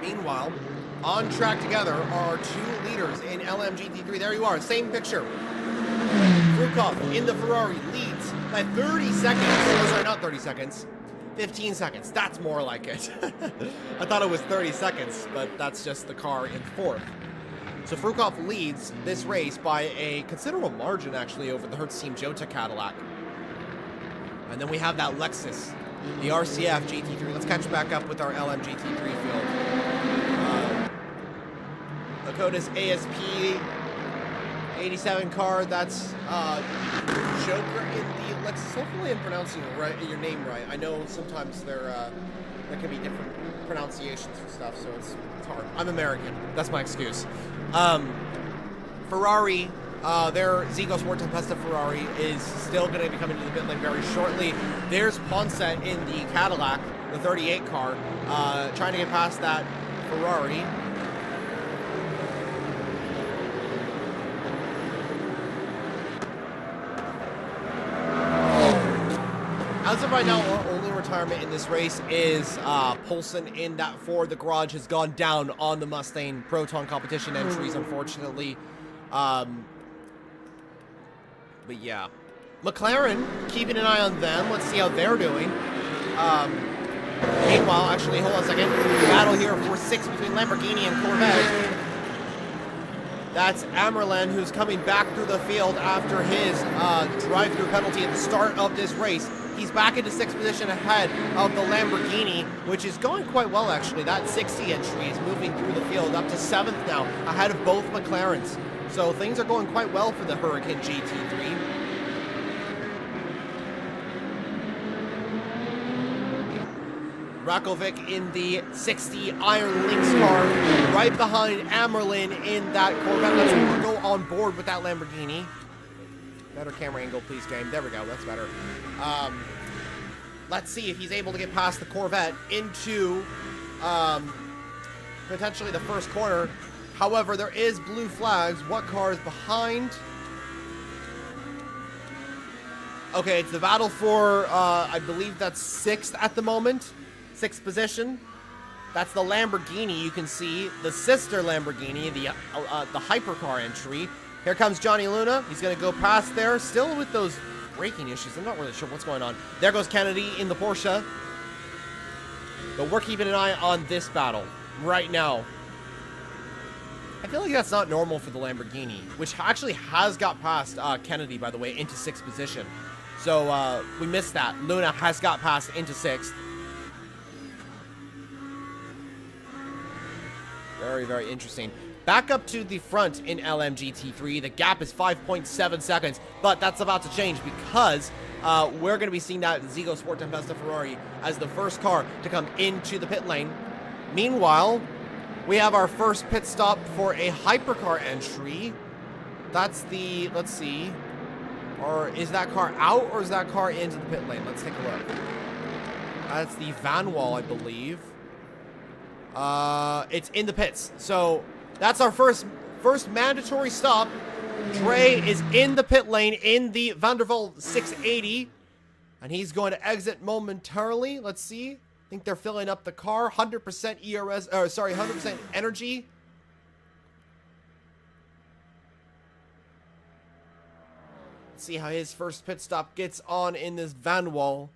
Meanwhile, on track together are 2 leaders in LMGT3. There you are, same picture. Frukov in the Ferrari leads by 30 seconds. Oh, sorry, not 30 seconds. 15 seconds. That's more like it. I thought it was 30 seconds, but that's just the car in 4th. So Frukov leads this race by a considerable margin, actually, over the Hertz Team Jota Cadillac. And then we have that Lexus, the RCF GT3. Let's catch back up with our LMGT3 field. Lakota's ASP 87 car. That's Joker in the Lexus. Hopefully I'm pronouncing your name right. I know sometimes there can be different pronunciations for stuff, so it's hard. I'm American. That's my excuse. Ferrari, their Zigo Sport Tempesta Ferrari is still going to be coming to the pit lane very shortly. There's Ponce in the Cadillac, the 38 car, trying to get past that Ferrari. As of right now, our only retirement in this race is Poulsen in that Ford. The garage has gone down on the Mustang Proton competition entries, unfortunately. But yeah. McLaren, keeping an eye on them. Let's see how they're doing. Meanwhile, actually, hold on a second. Battle here for 6 between Lamborghini and Corvette. That's Amerlan, who's coming back through the field after his drive-through penalty at the start of this race. He's back into 6th position ahead of the Lamborghini, which is going quite well, actually. That 60 entry is moving through the field up to 7th now, ahead of both McLarens. So things are going quite well for the Huracan GT3. Rakovic in the 60 Iron Lynx car, right behind Amerlin in that Corvette. Let's go on board with that Lamborghini. Better camera angle, please, game. There we go. That's better. Let's see if he's able to get past the Corvette into potentially the first corner. However, there is blue flags. What car is behind? Okay, it's the battle for, I believe that's 6th at the moment. 6th position. That's the Lamborghini. You can see the sister Lamborghini, the hypercar entry. Here comes Johnny Luna. He's going to go past there, still with those braking issues. I'm not really sure what's going on. There goes Kennedy in the Porsche. But we're keeping an eye on this battle right now. I feel like that's not normal for the Lamborghini, which actually has got past Kennedy, by the way, into 6th position. So we missed that. Luna has got past into 6th. Very, very interesting. Back up to the front in LMGT3. The gap is 5.7 seconds, but that's about to change because we're going to be seeing that Zigo Sport Tempesta Ferrari as the first car to come into the pit lane. Meanwhile, we have our first pit stop for a hypercar entry. That's the, let's see, or is that car out or is that car into the pit lane? Let's take a look. That's the Van Wall, I believe. It's in the pits. So that's our first mandatory stop. Dre is in the pit lane in the Van der Waal 680. And he's going to exit momentarily. Let's see. I think they're filling up the car. 100% ERS, or sorry, 100% energy. Let's see how his first pit stop gets on in this Van Wall.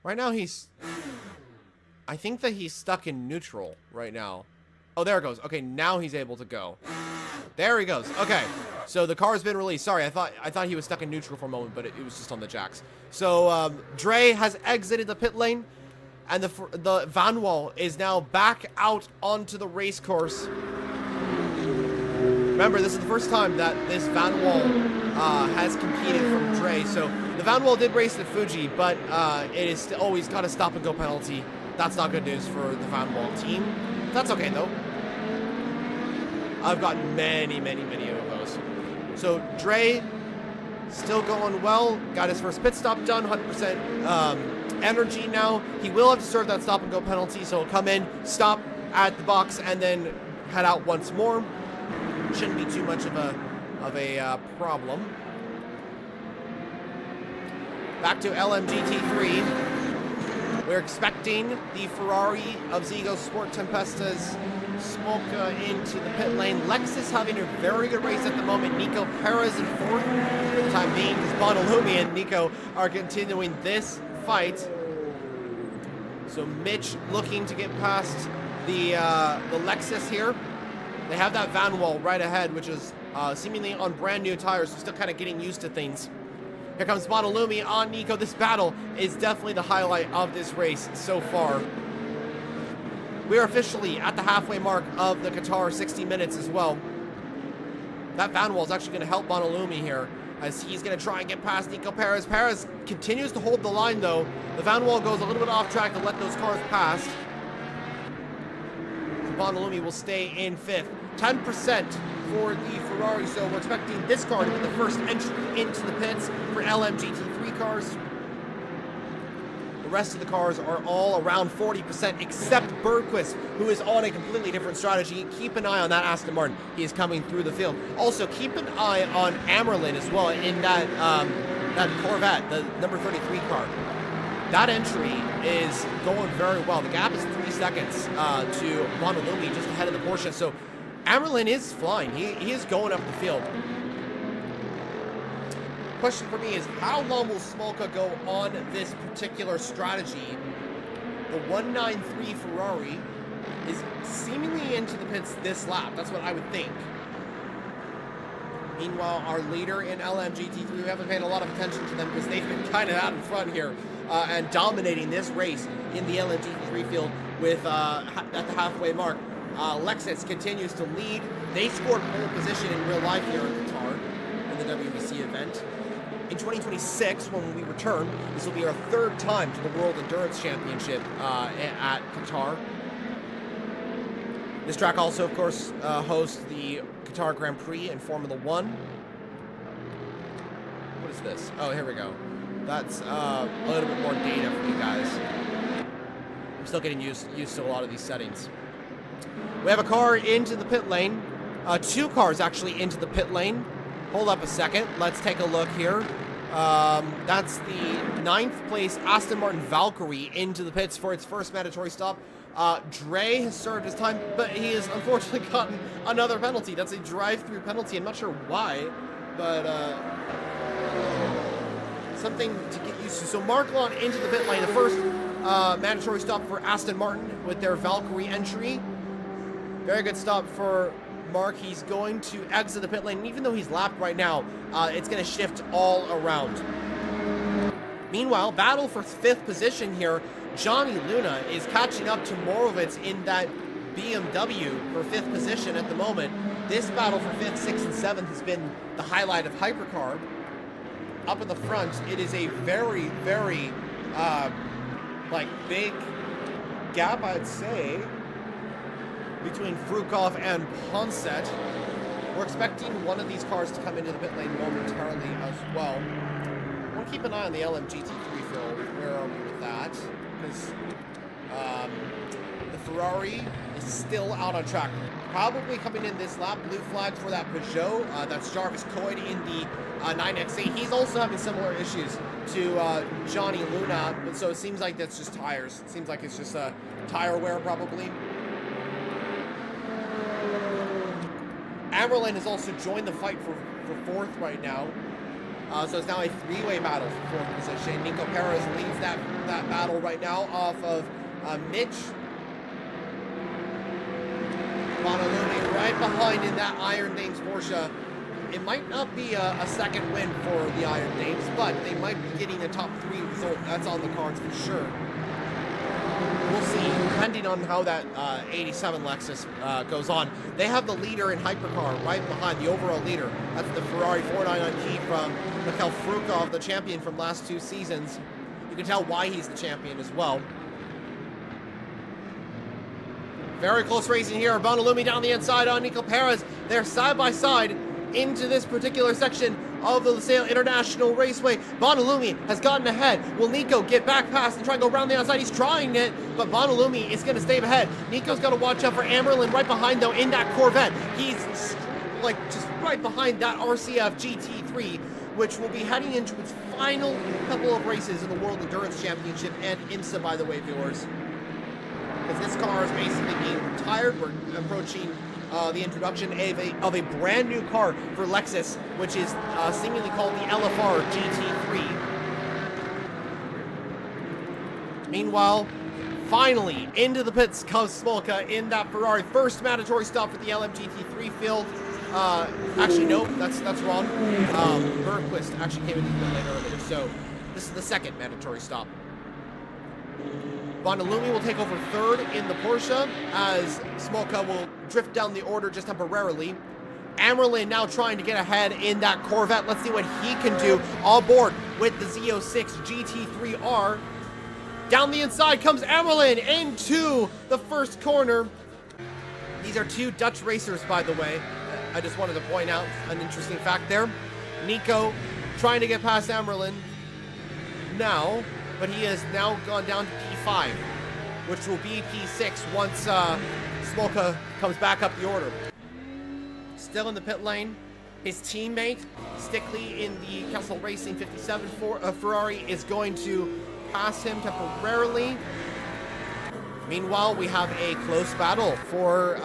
Right now I think that he's stuck in neutral right now. Oh, there it goes. Okay, now he's able to go. There he goes. Okay, so the car's been released. Sorry, I thought he was stuck in neutral for a moment, but it was just on the jacks. So Dre has exited the pit lane, and the Van Wall is now back out onto the race course. Remember, this is the first time that this Van Wall has competed from Dre. So the Van Wall did race at Fuji, but it is always got a stop and go penalty. That's not good news for the Van Wall team. That's okay though. I've got many of those. So Dre still going well. Got his first pit stop done. 100% energy now. He will have to serve that stop and go penalty. So he'll come in, stop at the box, and then head out once more. Shouldn't be too much of a problem. Back to LMGT3. We're expecting the Ferrari of Zigo Sport Tempesta's Smolka into the pit lane. Lexus having a very good race at the moment. Nico Perez in 4th for the time being, because Bonalumi and Nico are continuing this fight. So Mitch looking to get past the Lexus here. They have that Van Wall right ahead, which is seemingly on brand new tires, so still kind of getting used to things. Here comes Bonalumi on Nico. This battle is definitely the highlight of this race so far. We are officially at the halfway mark of the Qatar 60 minutes as well. That Van Wall is actually going to help Bonalumi here, as he's going to try and get past Nico Perez. Perez continues to hold the line, though. The Van Wall goes a little bit off track to let those cars pass. Bonalumi will stay in 5th. 10% for the Ferrari, so we're expecting this car to be the first entry into the pits for LMGT3 cars. The rest of the cars are all around 40%, except Bergquist, who is on a completely different strategy. Keep an eye on that Aston Martin. He is coming through the field. Also, keep an eye on Amerlin as well in that Corvette, the number 33 car. That entry is going very well. The gap is 3 seconds to Bonalumi, just ahead of the Porsche. So Amerlin is flying. He is going up the field. Question for me is, how long will Smolka go on this particular strategy? The 193 Ferrari is seemingly into the pits this lap. That's what I would think. Meanwhile, our leader in LMGT3, we haven't paid a lot of attention to them because they've been kind of out in front here and dominating this race in the LMGT3 field with at the halfway mark. Lexus continues to lead. They scored pole position in real life here in Qatar in the WBC event. In 2026, when we return, this will be our 3rd time to the World Endurance Championship at Qatar. This track also, of course, hosts the Qatar Grand Prix in Formula 1. What is this? Oh, here we go. That's a little bit more data for you guys. I'm still getting used to a lot of these settings. We have a car into the pit lane. 2 cars actually into the pit lane. Hold up a second. Let's take a look here. That's the 9th place Aston Martin Valkyrie into the pits for its first mandatory stop. Dre has served his time, but he has unfortunately gotten another penalty. That's a drive-through penalty. I'm not sure why, but something to get used to. So Mark Lawn into the pit lane. The first mandatory stop for Aston Martin with their Valkyrie entry. Very good stop for Mark. He's going to exit the pit lane. Even though he's lapped right now, it's going to shift all around. Meanwhile, battle for 5th position here. Johnny Luna is catching up to Morovitz in that BMW for 5th position at the moment. This battle for 5th, 6th, and 7th has been the highlight of Hypercar. Up at the front, it is a very, very, big gap, I'd say, between Frukov and Ponset. We're expecting one of these cars to come into the pit lane momentarily as well. I want to keep an eye on the LMGT3 field. Where are we with that? Because the Ferrari is still out on track. Probably coming in this lap, blue flag for that Peugeot. That's Jarvis Coyd in the 9XA. He's also having similar issues to Johnny Luna, but so it seems like that's just tires. It seems like it's just tire wear probably. Amerlin has also joined the fight for 4th right now. So it's now a 3-way battle for 4th position. Nico Perez leads that battle right now off of Mitch. Bonalumi right behind in that Iron Dames Porsche. It might not be a second win for the Iron Dames, but they might be getting a top 3 result. That's on the cards for sure. We'll see, depending on how that 87 Lexus goes on. They have the leader in Hypercar right behind, the overall leader. That's the Ferrari 499G from Mikhail Frukov, the champion from last 2 seasons. You can tell why he's the champion as well. Very close racing here. Bonalumi down the inside on Nico Perez. They're side by side into this particular section of the Lusail International Raceway. Bonalumi has gotten ahead. Will Nico get back past and try to go around the outside? He's trying it, but Bonalumi is going to stay ahead. Nico's got to watch out for Amerlin right behind, though, in that Corvette. He's just right behind that RCF GT3, which will be heading into its final couple of races in the World Endurance Championship and IMSA, by the way, viewers. Because this car is basically being retired. We're approaching the introduction of a brand new car for Lexus, which is seemingly called the LSR GT3. Meanwhile, finally into the pits comes Smolka in that Ferrari. First mandatory stop for the LMGT3 field. Actually, no, that's wrong. Bergquist actually came into the pit lane earlier, so this is the second mandatory stop. Bonalumi will take over 3rd in the Porsche as Smolka will drift down the order just temporarily. Amerlin now trying to get ahead in that Corvette. Let's see what he can do. All board with the Z06 GT3R. Down the inside comes Amerlin into the first corner. These are 2 Dutch racers, by the way. I just wanted to point out an interesting fact there. Nico trying to get past Amerlin now, but he has now gone down to P5, which will be P6 once Smolka comes back up the order. Still in the pit lane, his teammate, Stickley in the Kessel Racing 57 Ferrari, is going to pass him temporarily. Meanwhile, we have a close battle for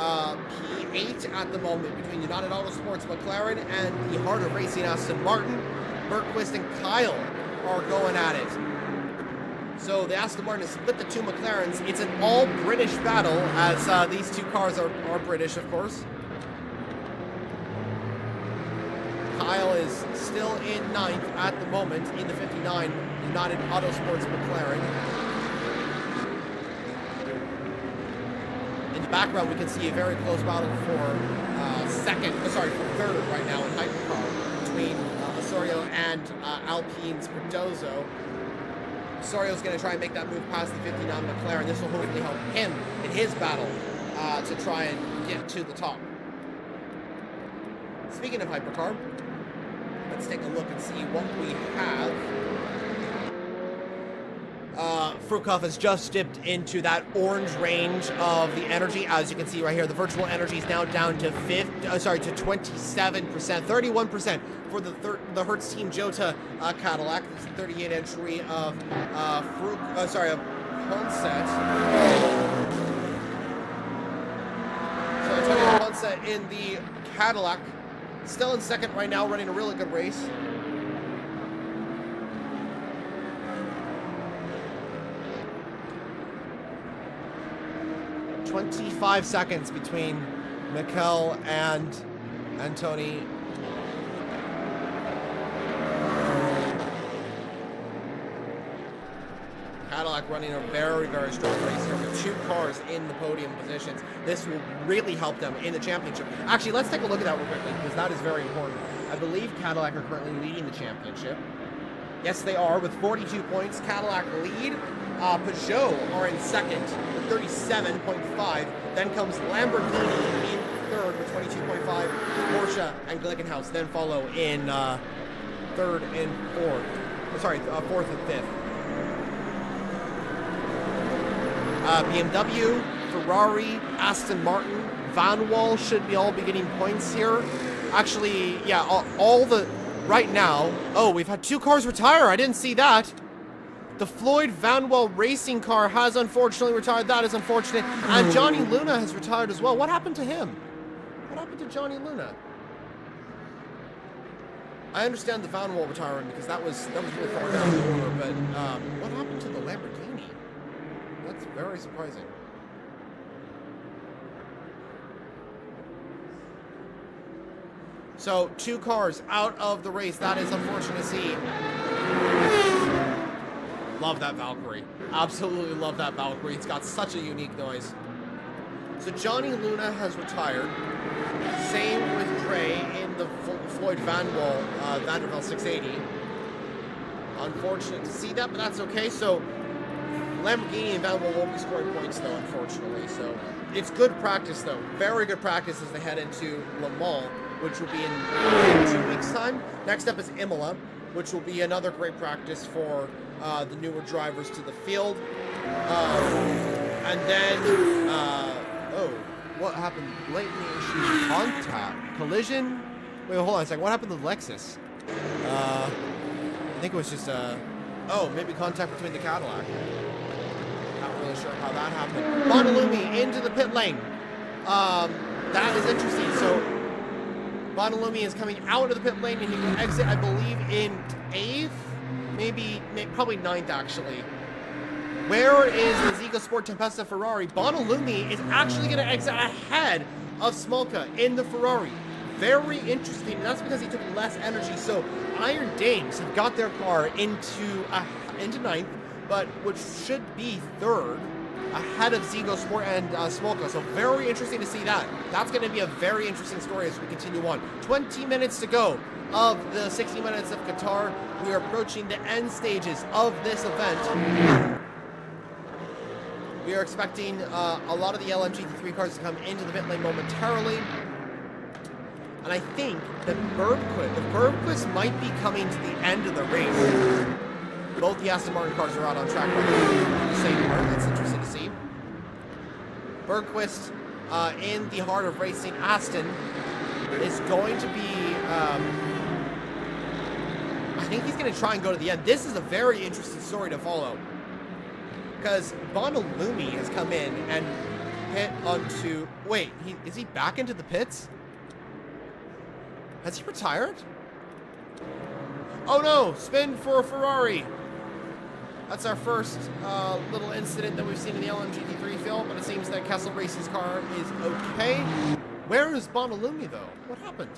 P8 at the moment between United Autosports McLaren and the Heart of Racing Aston Martin. Bergquist and Kyle are going at it. So the Aston Martin has split the 2 McLarens. It's an all-British battle, as these 2 cars are British, of course. Kyle is still in 9th at the moment in the 59 United Autosports McLaren. In the background, we can see a very close battle for 3rd right now in Hypercar between Osorio and Alpine's Cardozo. Osorio's going to try and make that move past the 59 McLaren. This will hopefully help him in his battle to try and get to the top. Speaking of Hypercar, let's take a look and see what we have. Frukov has just dipped into that orange range of the energy. As you can see right here, the virtual energy is now down to 27%, 31% for the Hertz Team Jota Cadillac. This is the 38 entry of Ponset. in the Cadillac. Still in second right now, running a really good race. "25 seconds between Mikel and Tony. Cadillac running a very, very strong race here with 2 cars in the podium positions. This will really help them in the championship. Actually, let's take a look at that real quickly, because that is very important. I believe Cadillac are currently leading the championship. Yes, they are, with 42 points. Cadillac lead. Peugeot are in second with 37.5. Then comes Lamborghini in third with 22.5. Porsche and Glickenhaus then follow in third and fourth. Fourth and fifth. BMW, Ferrari, Aston Martin, Van Wall should be all be getting points here. Actually, yeah, all the right now. Oh, we've had 2 cars retire. I didn't see that. The Floyd Van Wall racing car has unfortunately retired. That is unfortunate. And Johnny Luna has retired as well. What happened to him? What happened to Johnny Luna? I understand the Van Wall retiring because that was really far down the order, but what happened to the Lamborghini? That's very surprising. So 2 cars out of the race. That is unfortunate to see. Love that Valkyrie. Absolutely love that Valkyrie. It's got such a unique noise. So Johnny Luna has retired. Same with Trey in the Floyd Van Wall Vanderbilt 680. Unfortunate to see that, but that's okay. So Lamborghini and Van Wall won't be scoring points though, unfortunately. So it's good practice though. Very good practice as they head into Le Mans, which will be in 2 weeks' time. Next up is Imola, which will be another great practice for the newer drivers to the field. And then, oh, what happened? Blatant issue, contact, collision. Wait, hold on a second. What happened to the Lexus? I think it was just oh, maybe contact between the Cadillac. Not really sure how that happened. Bonalumi into the pit lane. That is interesting. So Bonalumi is coming out of the pit lane and he will exit, I believe, in 8th, maybe probably 9th actually. Where is the Zico Sport Tempesta Ferrari? Bonalumi is actually going to exit ahead of Smolka in the Ferrari. Very interesting, and that's because he took less energy. So Iron Dames have got their car into 9th, but which should be 3rd, ahead of Zico Sport and Smolka. So very interesting to see that. That's going to be a very interesting story as we continue on. 20 minutes to go of the 60 minutes of Qatar. We are approaching the end stages of this event. We are expecting a lot of the LMGT3 cars to come into the pit lane momentarily. And I think that Bergquist might be coming to the end of the race. Both the Aston Martin cars are out on track by the same part. That's interesting to see. Bergquist in the heart of racing. Aston is going to be, I think he's going to try and go to the end. This is a very interesting story to follow. Because Bonalumi has come in and hit onto, wait, is he back into the pits? Has he retired? Oh no, spin for a Ferrari. That's our first little incident that we've seen in the LMGT3 field, but it seems that Kessel Racing's car is okay. Where is Bonalumi though? What happened?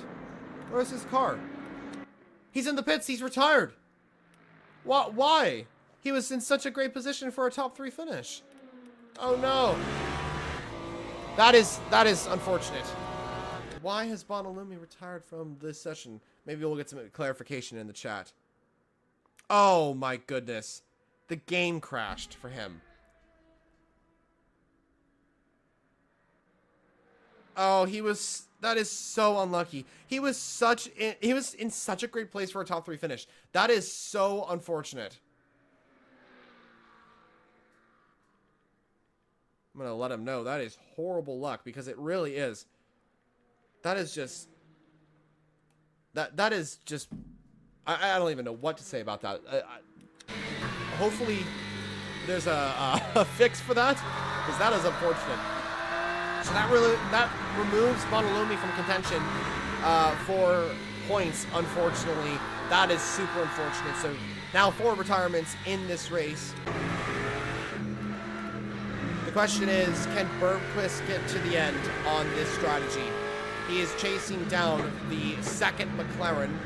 Where is his car? He's in the pits, he's retired. Why? He was in such a great position for a top 3 finish. Oh no. That is unfortunate. Why has Bonalumi retired from this session? Maybe we'll get some clarification in the chat. Oh my goodness. The game crashed for him. Oh, that is so unlucky. He was in such a great place for a top 3 finish. That is so unfortunate. I'm going to let him know that is horrible luck because it really is. That is just, that is just, I don't even know what to say about that. Hopefully there's a fix for that, because that is unfortunate. So that removes Bonalumi from contention for points, unfortunately. That is super unfortunate. So now 4 retirements in this race. The question is, can Bergquist get to the end on this strategy? He is chasing down the second McLaren.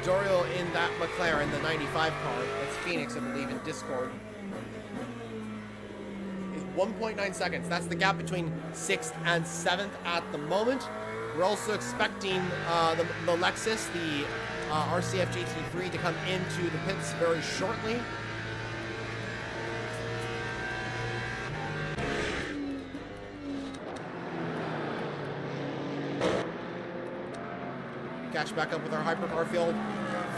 Dorio in that McLaren, the 95 car. That's Phoenix, I believe, in Discord. 1.9 seconds. That's the gap between 6th and 7th at the moment. We're also expecting the Lexus, the RCF GT3, to come into the pits very shortly. Catch back up with our hypercar field.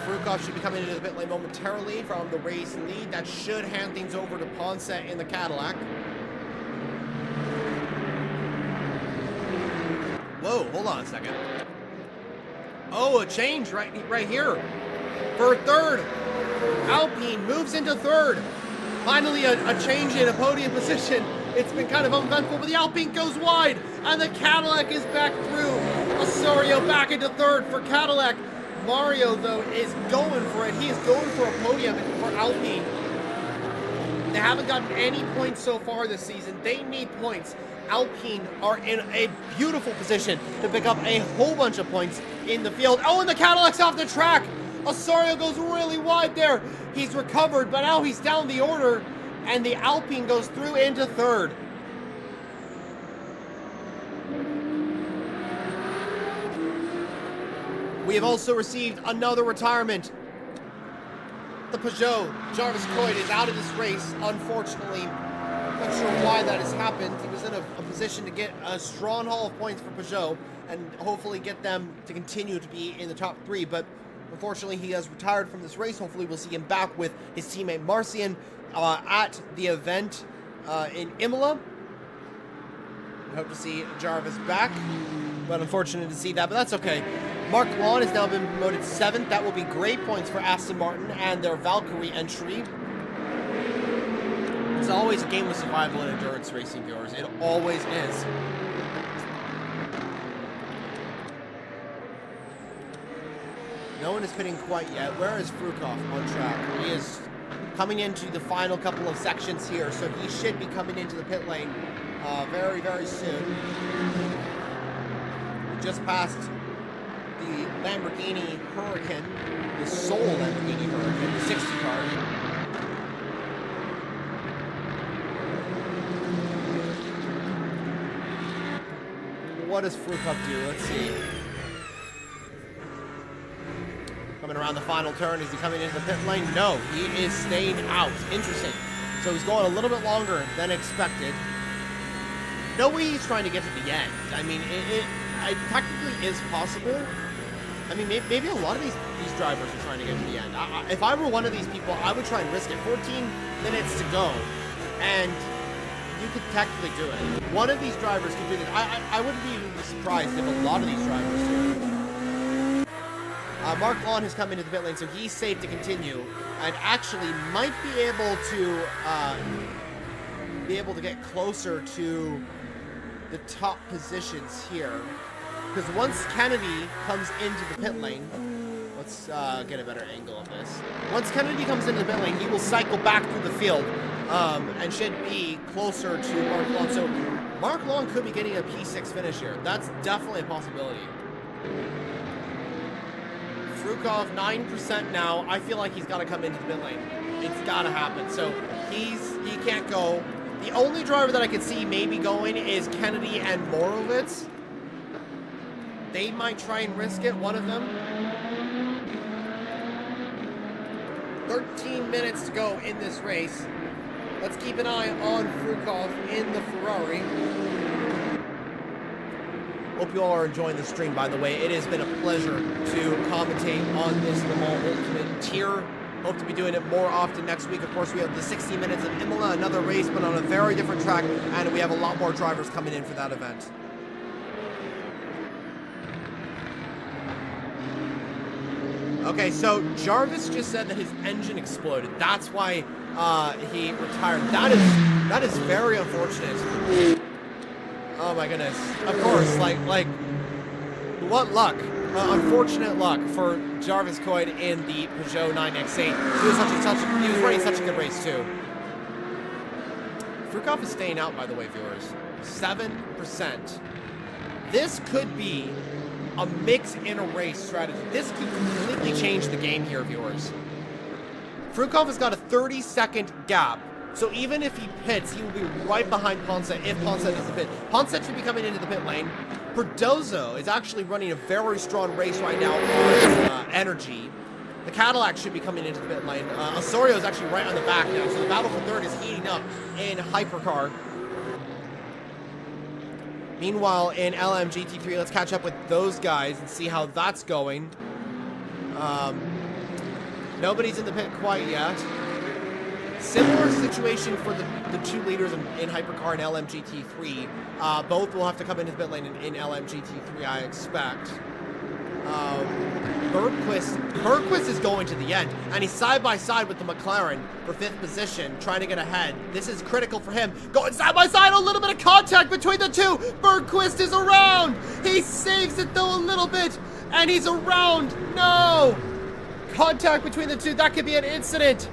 Frukov should be coming into the pit lane momentarily from the race lead. That should hand things over to Ponce in the Cadillac. Whoa, hold on a second. Oh, a change right here. For third. Alpine moves into third. Finally, a change in a podium position. It's been kind of uneventful, but the Alpine goes wide, and the Cadillac is back through. Osorio back into third for Cadillac. Mario, though, is going for it. He is going for a podium for Alpine. They haven't gotten any points so far this season. They need points. Alpine are in a beautiful position to pick up a whole bunch of points in the field. Oh, and the Cadillac's off the track. Osorio goes really wide there. He's recovered, but now he's down the order, and the Alpine goes through into third. We have also received another retirement. The Peugeot, Jarvis Coit, is out of this race, unfortunately. Not sure why that has happened. He was in a position to get a strong haul of points for Peugeot and hopefully get them to continue to be in the top 3, but unfortunately he has retired from this race. Hopefully we'll see him back with his teammate Marcian at the event in Imola. I hope to see Jarvis back, but unfortunate to see that, but that's okay. Mark Lawn has now been promoted 7th. That will be great points for Aston Martin and their Valkyrie entry. It's always a game of survival in endurance racing, viewers. It always is. No one is pitting quite yet. Where is Frukov on track? He is coming into the final couple of sections here, so he should be coming into the pit lane very, very soon. We just passed the Lamborghini Huracan, the sole Lamborghini Huracan, the 60 car. What does Frukov do? Let's see. Coming around the final turn. Is he coming into the pit lane? No, he is staying out. Interesting. So he's going a little bit longer than expected. No way he's trying to get to the end. I mean, it technically is possible. I mean, maybe a lot of these drivers are trying to get to the end. If I were one of these people, I would try and risk it. 14 minutes to go, and you could technically do it. One of these drivers could do this. I wouldn't be surprised if a lot of these drivers do it. Mark Lawn has come into the pit lane, so he's safe to continue, and actually might be able to get closer to the top positions here. Because once Kennedy comes into the pit lane, let's get a better angle of this. Once Kennedy comes into the pit lane, he will cycle back through the field and should be closer to Mark Lawn. So Mark Lawn could be getting a P6 finish here. That's definitely a possibility. Frukov, 9% now. I feel like he's got to come into the pit lane. It's got to happen. So he can't go. The only driver that I can see maybe going is Kennedy and Morovitz. They might try and risk it, one of them. 13 minutes to go in this race. Let's keep an eye on Frukov in the Ferrari. Hope you all are enjoying the stream, by the way. It has been a pleasure to commentate on this Le Mans Ultimate tier. Hope to be doing it more often next week. Of course, we have the 60 minutes of Imola, another race, but on a very different track, and we have a lot more drivers coming in for that event. Okay, so Jarvis just said that his engine exploded. That's why he retired. That is very unfortunate. Oh my goodness. Of course, like what luck. Unfortunate luck for Jarvis Coyd in the Peugeot 9X8. He was running such a good race too. Frukov is staying out, by the way, viewers. 7%. This could be a mix in a race strategy. This could completely change the game here, viewers. Frukov has got a 30-second gap. So even if he pits, he will be right behind Ponce if Ponce doesn't pit. Ponce should be coming into the pit lane. Perdozo is actually running a very strong race right now on energy. The Cadillac should be coming into the pit lane. Osorio is actually right on the back now, so the battle for third is heating up in Hypercar. Meanwhile, in LMGT3, let's catch up with those guys and see how that's going. Nobody's in the pit quite yet. Similar situation for the two leaders in Hypercar and LMGT3. Both will have to come into the pit lane in LMGT3, I expect. Bergquist is going to the end, and he's side by side with the McLaren for 5th position, trying to get ahead. This is critical for him. Going side by side, a little bit of contact between the two. Bergquist is around. He saves it though a little bit, and he's around. No! Contact between the two. That could be an incident.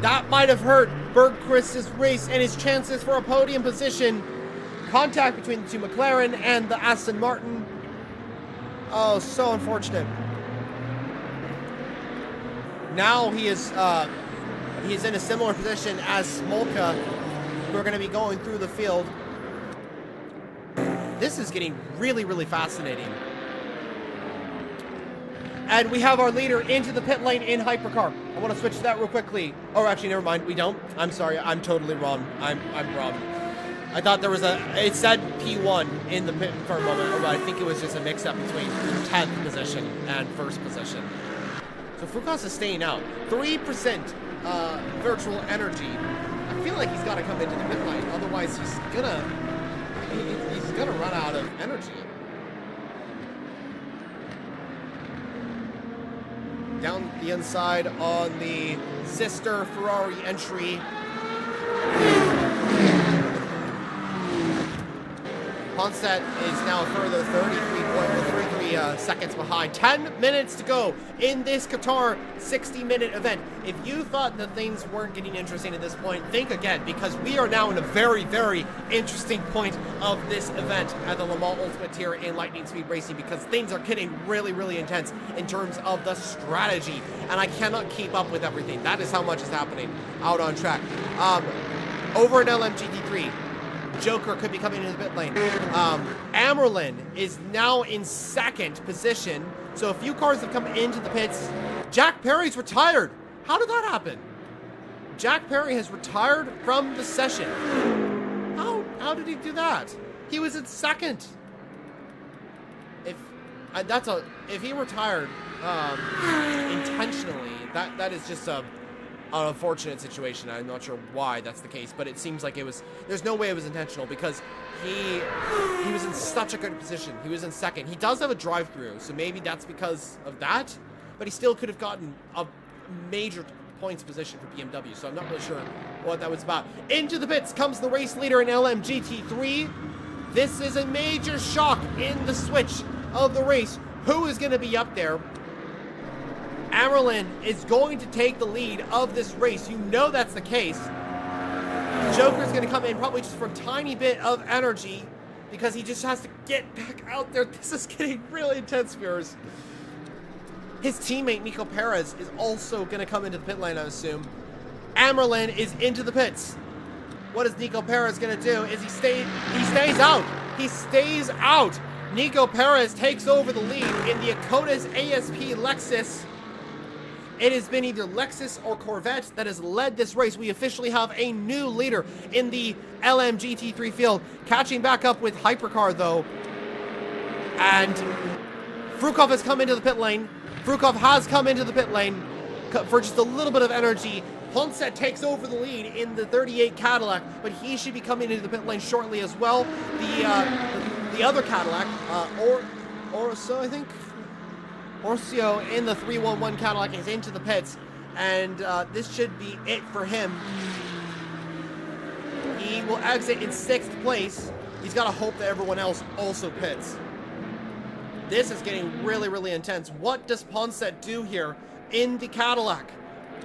That might have hurt Bergquist's race and his chances for a podium position. Contact between the two McLaren and the Aston Martin. Oh, so unfortunate. Now he's in a similar position as Smolka, who are going to be going through the field. This is getting really, really fascinating. And we have our leader into the pit lane in Hypercar. I want to switch to that real quickly. Oh, actually, never mind. We don't. I'm sorry. I'm totally wrong. I'm wrong. I thought there was it said P1 in the pit for a moment, but I think it was just a mix-up between 10th position and 1st position. So Frucos is staying out. 3% virtual energy. I feel like he's got to come into the pit lane, otherwise he's gonna run out of energy. Down the inside on the sister Ferrari entry. Ponset is now further 33 seconds behind. 10 minutes to go in this Qatar 60-minute event. If you thought that things weren't getting interesting at this point, think again, because we are now in a very, very interesting point of this event at the Le Mans Ultimate Tier in Lightning Speed Racing, because things are getting really, really intense in terms of the strategy, and I cannot keep up with everything. That is how much is happening out on track. Over in LMGT3, Joker could be coming into the pit lane. Amerlin is now in 2nd position. So a few cars have come into the pits. Jack Perry's retired. How did that happen? Jack Perry has retired from the session. How did he do that? He was in 2nd. If he retired intentionally, that is just an unfortunate situation. I'm not sure why that's the case, but it seems like it was. There's no way it was intentional, because he was in such a good position. He was in 2nd. He does have a drive-through, so maybe that's because of that. But he still could have gotten a major points position for BMW. So I'm not really sure what that was about. Into the pits comes the race leader in LMGT3. This is a major shock in the switch of the race. Who is going to be up there? Amerlin is going to take the lead of this race. You know that's the case. Joker's going to come in probably just for a tiny bit of energy, because he just has to get back out there. This is getting really intense, viewers. His teammate, Nico Perez, is also going to come into the pit lane, I assume. Amerlin is into the pits. What is Nico Perez going to do? He stays out. He stays out. Nico Perez takes over the lead in the Akotas ASP Lexus. It has been either Lexus or Corvette that has led this race. We officially have a new leader in the LMGT3 field. Catching back up with Hypercar, though. And Frukov has come into the pit lane. Frukov has come into the pit lane for just a little bit of energy. Ponset takes over the lead in the 38 Cadillac, but he should be coming into the pit lane shortly as well. The other Cadillac, or so, I think. Horsio in the 311 Cadillac is into the pits, and this should be it for him. He will exit in 6th place. He's got to hope that everyone else also pits. This is getting really, really intense. What does Ponset do here in the Cadillac?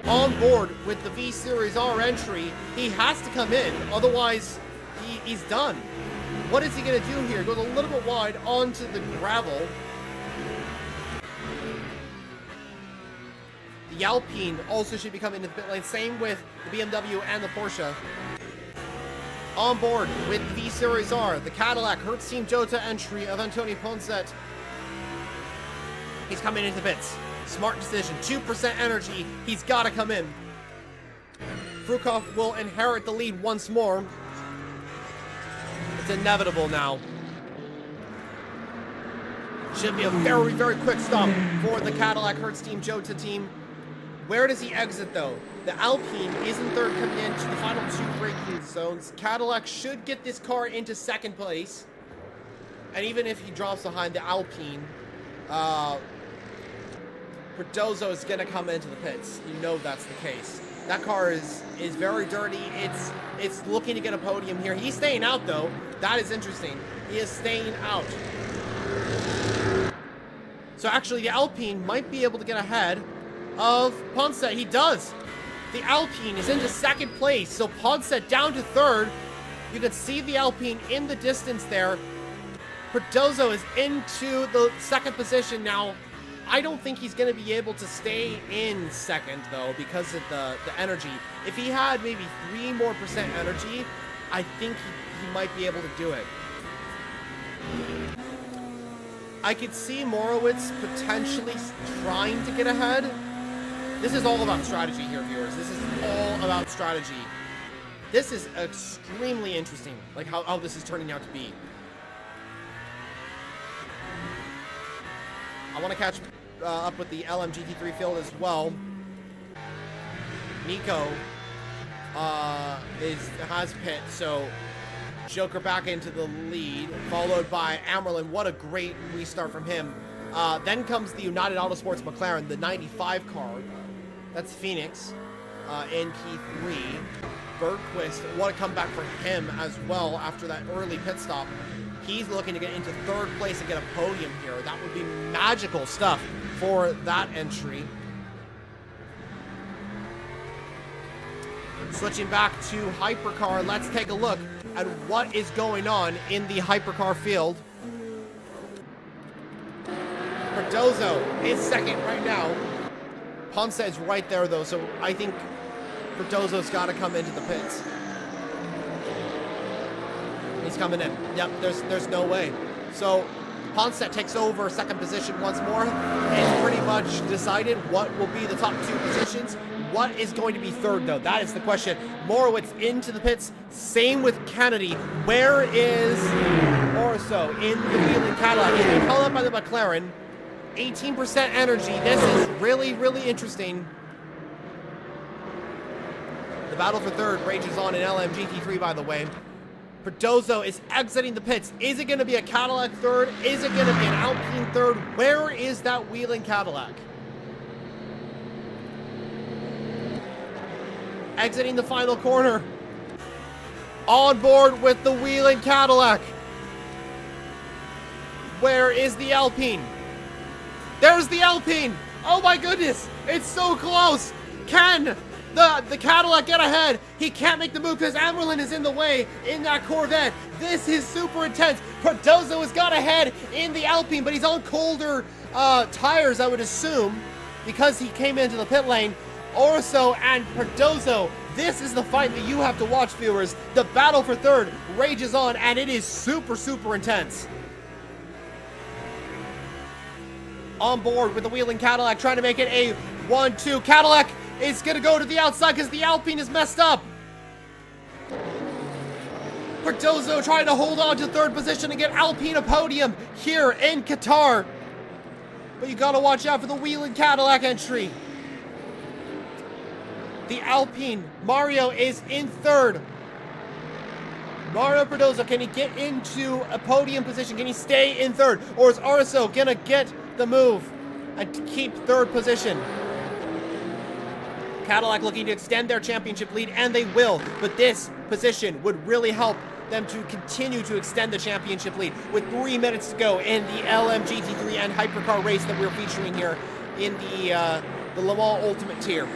On board with the V Series R entry, he has to come in, otherwise he's done. What is he going to do here? Goes a little bit wide onto the gravel. The Alpine also should be coming into the pit lane. Same with the BMW and the Porsche. On board with V Series R, the Cadillac Hertz Team Jota entry of Antonio Ponset. He's coming into pits. Smart decision. 2% energy. He's got to come in. Frukov will inherit the lead once more. It's inevitable now. Should be a very, very quick stop for the Cadillac Hertz Team Jota team. Where does he exit, though? The Alpine is in 3rd coming into the final 2 braking zones. Cadillac should get this car into 2nd place. And even if he drops behind the Alpine, Cardozo is going to come into the pits. You know that's the case. That car is very dirty. It's looking to get a podium here. He's staying out, though. That is interesting. He is staying out. So actually, the Alpine might be able to get ahead of Ponset. He does. The Alpine is into 2nd place, so Ponset down to 3rd. You can see the Alpine in the distance there. Cardozo is into the 2nd position now. I don't think he's going to be able to stay in 2nd, though, because of the energy. If he had maybe 3% more energy, I think he might be able to do it. I could see Morowitz potentially trying to get ahead. This is all about strategy here, viewers. This is all about strategy. This is extremely interesting, like how this is turning out to be. I want to catch up with the LMGT3 field as well. Nico has pit, so Joker back into the lead, followed by Amerlin. What a great restart from him. Then comes the United Autosports McLaren, the 95 car. That's Phoenix in P3. Bergquist, what a comeback for him as well after that early pit stop. He's looking to get into 3rd place and get a podium here. That would be magical stuff for that entry. Switching back to Hypercar, let's take a look at what is going on in the Hypercar field. Cardozo is 2nd right now. Ponce is right there, though, so I think Cardozo's got to come into the pits. He's coming in. Yep, there's no way. So Ponce takes over 2nd position once more. It's pretty much decided what will be the top 2 positions. What is going to be 3rd, though? That is the question. Morowitz into the pits. Same with Kennedy. Where is Orso in the wheeling Cadillac? He's being held up by the McLaren. 18% energy. This is really, really interesting. The battle for 3rd rages on in LMGT3, by the way. Cardozo is exiting the pits. Is it going to be a Cadillac 3rd? Is it going to be an Alpine 3rd? Where is that wheeling Cadillac? Exiting the final corner. On board with the wheeling Cadillac. Where is the Alpine? There's the Alpine. Oh my goodness. It's so close. Can the Cadillac get ahead? He can't make the move because Amerlin is in the way in that Corvette. This is super intense. Cardozo has got ahead in the Alpine, but he's on colder tires, I would assume, because he came into the pit lane. Orso and Cardozo. This is the fight that you have to watch, viewers. The battle for 3rd rages on, and it is super, super intense. On board with the wheeling Cadillac, trying to make it a 1-2. Cadillac is going to go to the outside because the Alpine is messed up. Cardozo trying to hold on to 3rd position and get Alpine a podium here in Qatar. But you got to watch out for the wheeling Cadillac entry. The Alpine, Mario is in 3rd. Mario Cardozo, can he get into a podium position? Can he stay in 3rd? Or is Arso gonna get the move? and to keep third position. Cadillac looking to extend their championship lead, and they will, but this position would really help them to continue to extend the championship lead with 3 minutes to go in the LMGT3 and hypercar race that we're featuring here in the Le Mans Ultimate tier.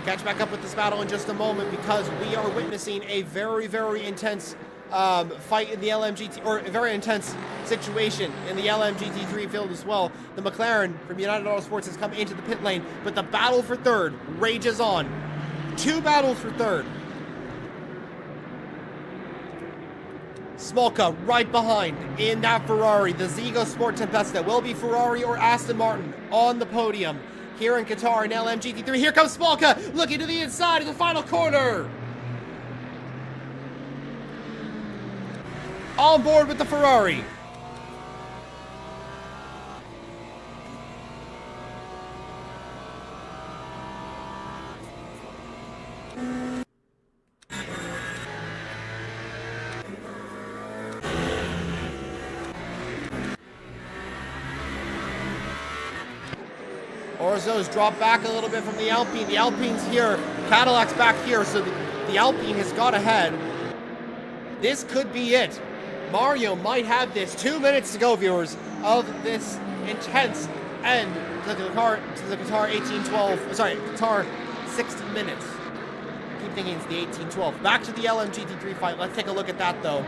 Catch back up with this battle in just a moment, because we are witnessing a very, very intense fight in the LMGT, or a very intense situation in the LMGT3 field as well. The McLaren from United Autosports has come into the pit lane, but the battle for third rages on. 2 battles for third. Smolka right behind in that Ferrari. The Zigo Sport Tempesta will be Ferrari or Aston Martin on the podium here in Qatar in LMGT3. Here comes Smolka looking to the inside of the final corner. On board with the Ferrari. Orzo's dropped back a little bit from the Alpine. The Alpine's here. Cadillac's back here, so the Alpine has got ahead. This could be it. Mario might have this. 2 minutes to go, viewers, of this intense end to the Qatar 1812. Sorry, Qatar 60 minutes. I keep thinking it's the 1812. Back to the LMGT3 fight. Let's take a look at that, though.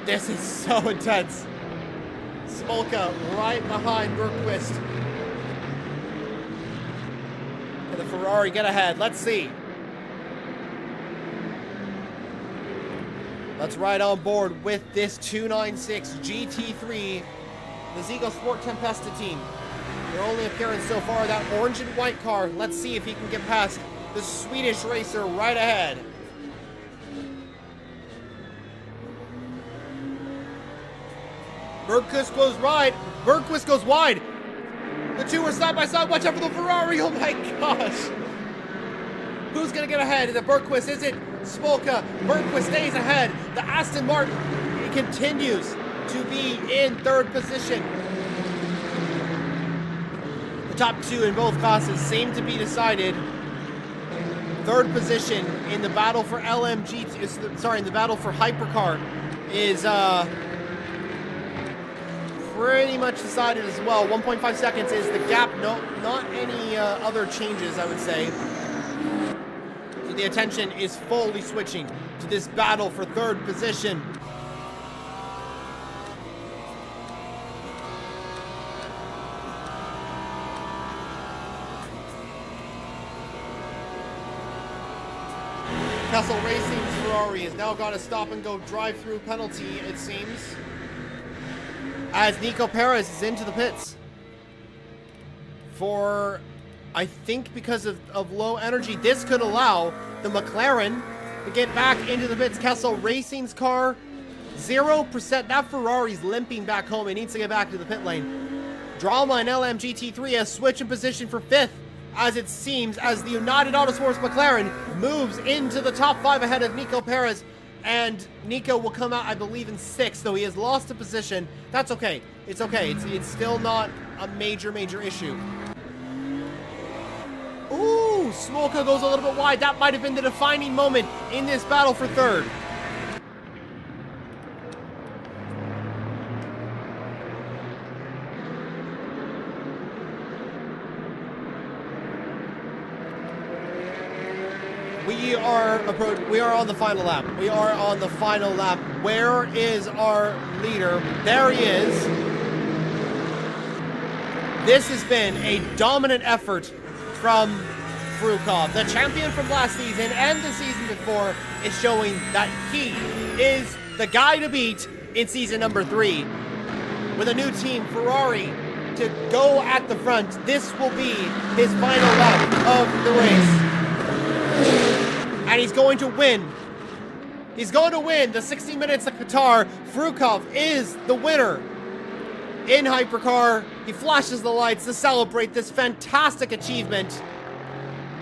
This is so intense. Smolka right behind Bergqvist. Can the Ferrari get ahead? Let's see. Let's ride on board with this 296 GT3, the Zigo Sport Tempesta team. Their only appearance so far, that orange and white car. Let's see if he can get past the Swedish racer right ahead. Bergqvist goes wide. Bergqvist goes wide. The two are side by side. Watch out for the Ferrari. Oh my gosh. Who's going to get ahead? Is it Bergqvist? Is it Smolka? Bergqvist stays ahead. The Aston Martin continues to be in third position. The top two in both classes seem to be decided. Third position in the battle for LMGT, in the battle for Hypercar is pretty much decided as well. 1.5 seconds is the gap. No, not any other changes, I would say. So the attention is fully switching to this battle for third position. Kessel Racing's Ferrari has now got a stop-and-go drive-through penalty, it seems, as Nico Perez is into the pits for, I think, because of low energy. This could allow the McLaren to get back into the pits. Kessel Racing's car, 0%. That Ferrari's limping back home. It needs to get back to the pit lane. Drama in LMGT3 has switched in position for 5th, as it seems, as the United Autosports McLaren moves into the top 5 ahead of Nico Perez. And Nico will come out, I believe, in 6th, though he has lost a position. That's okay. It's okay. It's still not a major issue. Ooh, Smolka goes a little bit wide. That might have been the defining moment in this battle for third. We are on the final lap. We are on the final lap. Where is our leader? There he is. This has been a dominant effort from Frukov. The champion from last season and the season before is showing that he is the guy to beat in season number 3. With a new team, Ferrari, to go at the front, this will be his final lap of the race. And he's going to win. He's going to win the 60 minutes of Qatar. Frukov is the winner in Hypercar. He flashes the lights to celebrate this fantastic achievement.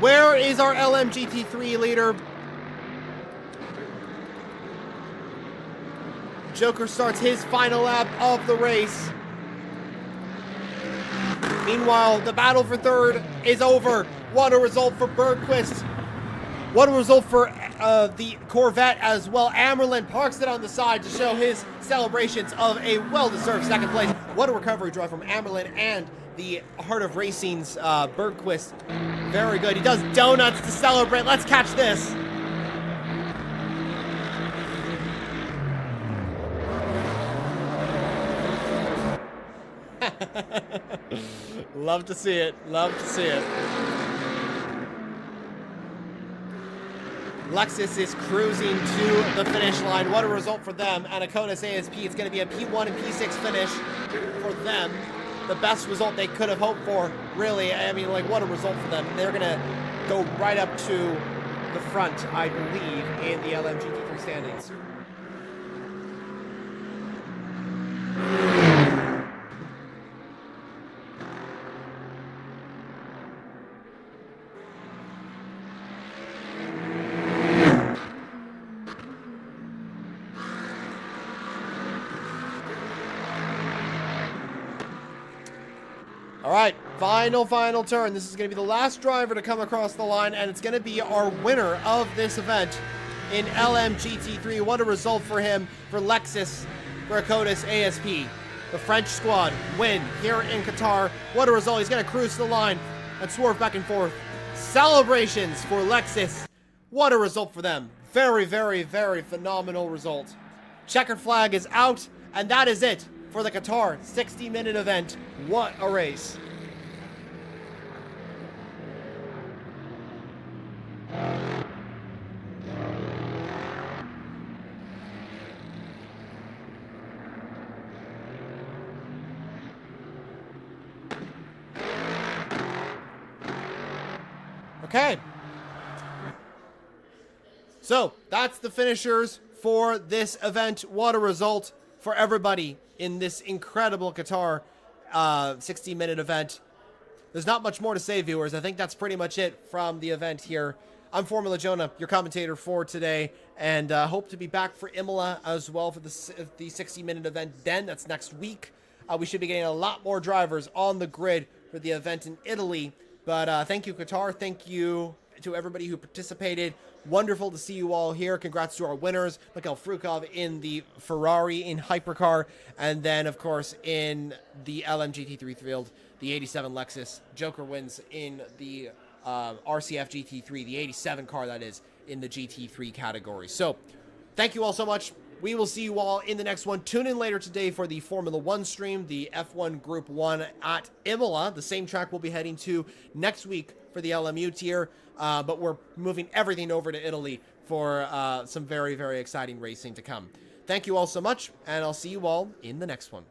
Where is our LMGT3 leader? Joker starts his final lap of the race. Meanwhile, the battle for third is over. What a result for Bergquist. What a result for the Corvette as well. Amerlin parks it on the side to show his celebrations of a well-deserved second place. What a recovery drive from Amerlin and the Heart of Racing's Bergquist. Very good. He does donuts to celebrate. Let's catch this. Love to see it. Love to see it. Lexus is cruising to the finish line. What a result for them. And Akonis ASP, it's going to be a P1 and P6 finish for them. The best result they could have hoped for, really. I mean, like, what a result for them. They're going to go right up to the front, I believe, in the LMGT3 standings. All right, final turn. This is going to be the last driver to come across the line, and it's going to be our winner of this event in LMGT3. What a result for him, for Lexus, for Akonis ASP. The French squad win here in Qatar. What a result. He's going to cruise to the line and swerve back and forth. Celebrations for Lexus. What a result for them. Very, very, very phenomenal result. Checkered flag is out, and that is it for the Qatar 60-minute event. What a race. Okay. So, that's the finishers for this event. What a result for everybody in this incredible Qatar 60-minute event. There's not much more to say, viewers. I think that's pretty much it from the event here. I'm Formula Jonah, your commentator for today, and hope to be back for Imola as well for the 60-minute event then. That's next week. We should be getting a lot more drivers on the grid for the event in Italy. But thank you, Qatar. Thank you to everybody who participated. Wonderful to see you all here. Congrats to our winners, Mikhail Frukov in the Ferrari in Hypercar, and then, of course, in the LMGT3 field, the 87 Lexus. Joker wins in the RCF GT3, the 87 car, that is, in the GT3 category. So, thank you all so much. We will see you all in the next one. Tune in later today for the Formula 1 stream, the F1 Group 1 at Imola. The same track we'll be heading to next week for the LMU tier. But we're moving everything over to Italy for some very, very exciting racing to come. Thank you all so much, and I'll see you all in the next one.